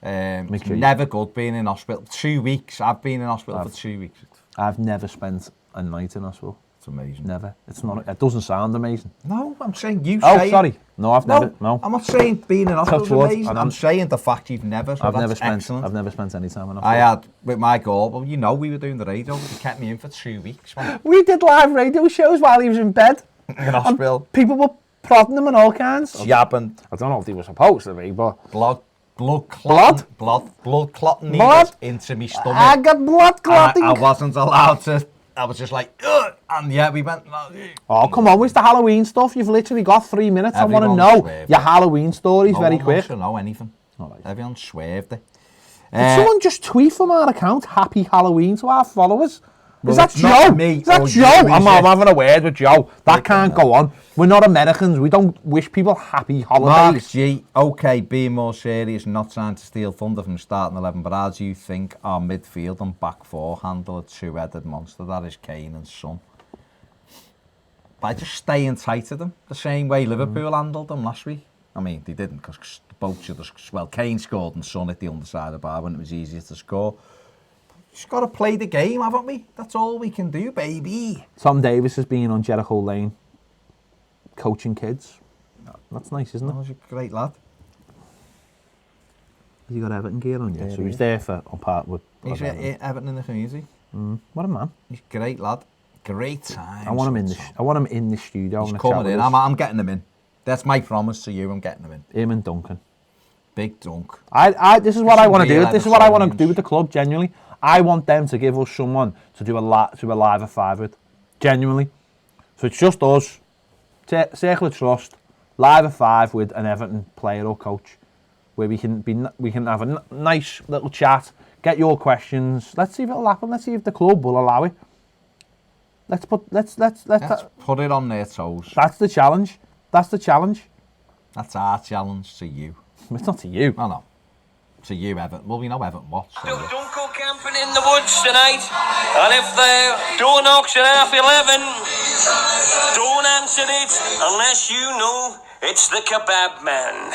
Speaker 2: It's
Speaker 1: sure
Speaker 2: never good being in hospital. 2 weeks. I've been in hospital for 2 weeks.
Speaker 1: I've never spent a night in hospital.
Speaker 2: It's amazing.
Speaker 1: Never. It's not. It doesn't sound amazing.
Speaker 2: No, I'm saying you
Speaker 1: Oh,
Speaker 2: say
Speaker 1: sorry. No, I've never. No.
Speaker 2: I'm not saying being in hospital is
Speaker 1: Touch wood.
Speaker 2: amazing. I'm saying the fact you've never. So
Speaker 1: I've
Speaker 2: that's
Speaker 1: never spent.
Speaker 2: excellent.
Speaker 1: I've never spent any time in hospital.
Speaker 2: I had with my goal. Well, you know, we were doing the radio. He kept me in for 2 weeks. Man.
Speaker 1: We did live radio shows while he was in bed.
Speaker 2: In hospital.
Speaker 1: People were prodding him and all kinds.
Speaker 2: Yapping.
Speaker 1: I don't know if they were supposed to be, but
Speaker 2: Blood clotting
Speaker 1: Blood?
Speaker 2: needles into my stomach.
Speaker 1: I got blood clotting.
Speaker 2: I wasn't allowed to. I was just like, ugh, and yeah, we went.
Speaker 1: Oh, come on, where's the Halloween stuff? You've literally got 3 minutes. I want to
Speaker 2: Everyone
Speaker 1: know
Speaker 2: swerved
Speaker 1: your
Speaker 2: it.
Speaker 1: Halloween stories
Speaker 2: No
Speaker 1: very
Speaker 2: one
Speaker 1: quick.
Speaker 2: wants to know anything.
Speaker 1: All right.
Speaker 2: Everyone swerved it.
Speaker 1: Did someone just tweet from our account, Happy Halloween to our followers?
Speaker 2: Well,
Speaker 1: Is that
Speaker 2: it's not
Speaker 1: Joe?
Speaker 2: me
Speaker 1: Is that
Speaker 2: or
Speaker 1: Joe?
Speaker 2: you,
Speaker 1: I'm
Speaker 2: is it?
Speaker 1: having a word with Joe. That
Speaker 2: Like
Speaker 1: can't
Speaker 2: that.
Speaker 1: go on. We're not Americans. We don't wish people happy
Speaker 2: Mark
Speaker 1: holidays.
Speaker 2: G, okay, being more serious, not trying to steal thunder from starting 11, but how do you think our midfield and back four handle a two-headed monster that is Kane and Son? By just staying tight to them, the same way Liverpool handled them last week. I mean, they didn't, because both should have, well, Kane scored and Son hit the underside of the bar when it was easier to score. Just got to play the game, haven't we? That's all we can do, baby.
Speaker 1: Tom Davis has been on Jericho Lane coaching kids. That's nice, isn't it?
Speaker 2: That was a great lad.
Speaker 1: Has he got Everton gear on? Yeah,
Speaker 2: Yeah,
Speaker 1: so he's
Speaker 2: yeah.
Speaker 1: there for on part with.
Speaker 2: He's at Everton in the community.
Speaker 1: What a man!
Speaker 2: He's a great lad. Great time.
Speaker 1: I want him in the. I want him in the studio.
Speaker 2: He's
Speaker 1: having a
Speaker 2: coming
Speaker 1: chat
Speaker 2: in.
Speaker 1: with us.
Speaker 2: I'm getting him in. That's my promise to you. I'm getting him in.
Speaker 1: Him and Duncan.
Speaker 2: Big dunk.
Speaker 1: This is what I want to do.
Speaker 2: real
Speaker 1: This is what I want to
Speaker 2: Evertonians.
Speaker 1: do with the club. Genuinely, I want them to give us someone to do a live at 5 with. Genuinely, so it's just us. Circle of Trust, live at 5 with an Everton player or coach, where we can have a nice little chat. Get your questions. Let's see if it'll happen. Let's see if the club will allow it. Let's put That's the challenge. That's the challenge.
Speaker 2: That's our challenge to you.
Speaker 1: It's not to you.
Speaker 2: Oh no. To you, Everton. Well, we know Everton watch. So
Speaker 4: Don't go camping in the woods tonight. And if the door knocks at 11:30, don't answer it unless you know it's the kebab man.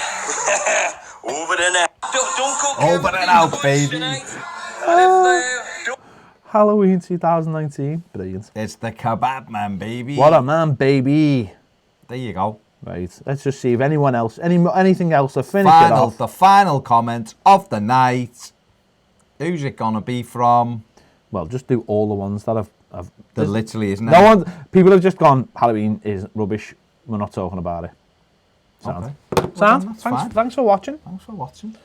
Speaker 4: Over and out. Don't go camping
Speaker 2: Over and
Speaker 4: in the
Speaker 2: out,
Speaker 4: woods
Speaker 2: baby.
Speaker 4: tonight. And if the
Speaker 1: Halloween 2019. Brilliant.
Speaker 2: it's the kebab man, baby.
Speaker 1: What a man, baby.
Speaker 2: There you go.
Speaker 1: Right. Let's just see if anyone else, anything else to finish it off.
Speaker 2: The final comment of the night. Who's it gonna be from?
Speaker 1: Well, just do all the ones that have
Speaker 2: There literally isn't.
Speaker 1: no one. People have just gone. Halloween is rubbish. We're not talking about it. Sound.
Speaker 2: Okay.
Speaker 1: Sound.
Speaker 2: That's fine.
Speaker 1: Thanks for watching.
Speaker 2: Thanks for watching.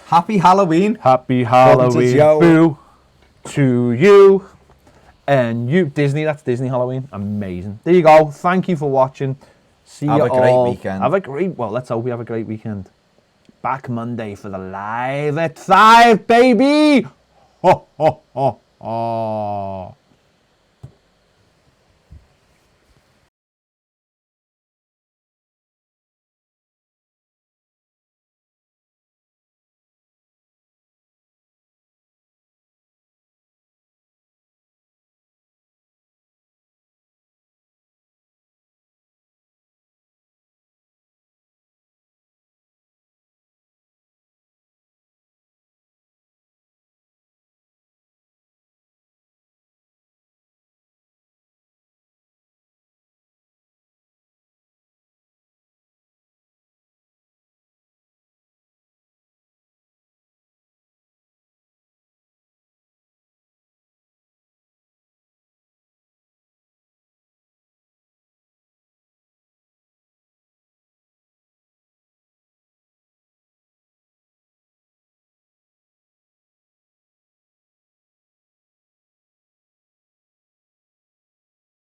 Speaker 2: Happy Halloween.
Speaker 1: Happy
Speaker 2: Welcome to
Speaker 1: Halloween,
Speaker 2: Joe.
Speaker 1: boo, to you and you. Disney. That's Disney Halloween. Amazing. There you go. Thank you for watching. See
Speaker 2: Have
Speaker 1: you
Speaker 2: a great
Speaker 1: all.
Speaker 2: weekend.
Speaker 1: Have a great. Well, let's hope we have a great weekend. Back Monday for the live at 5, baby. Ho ho ho ho.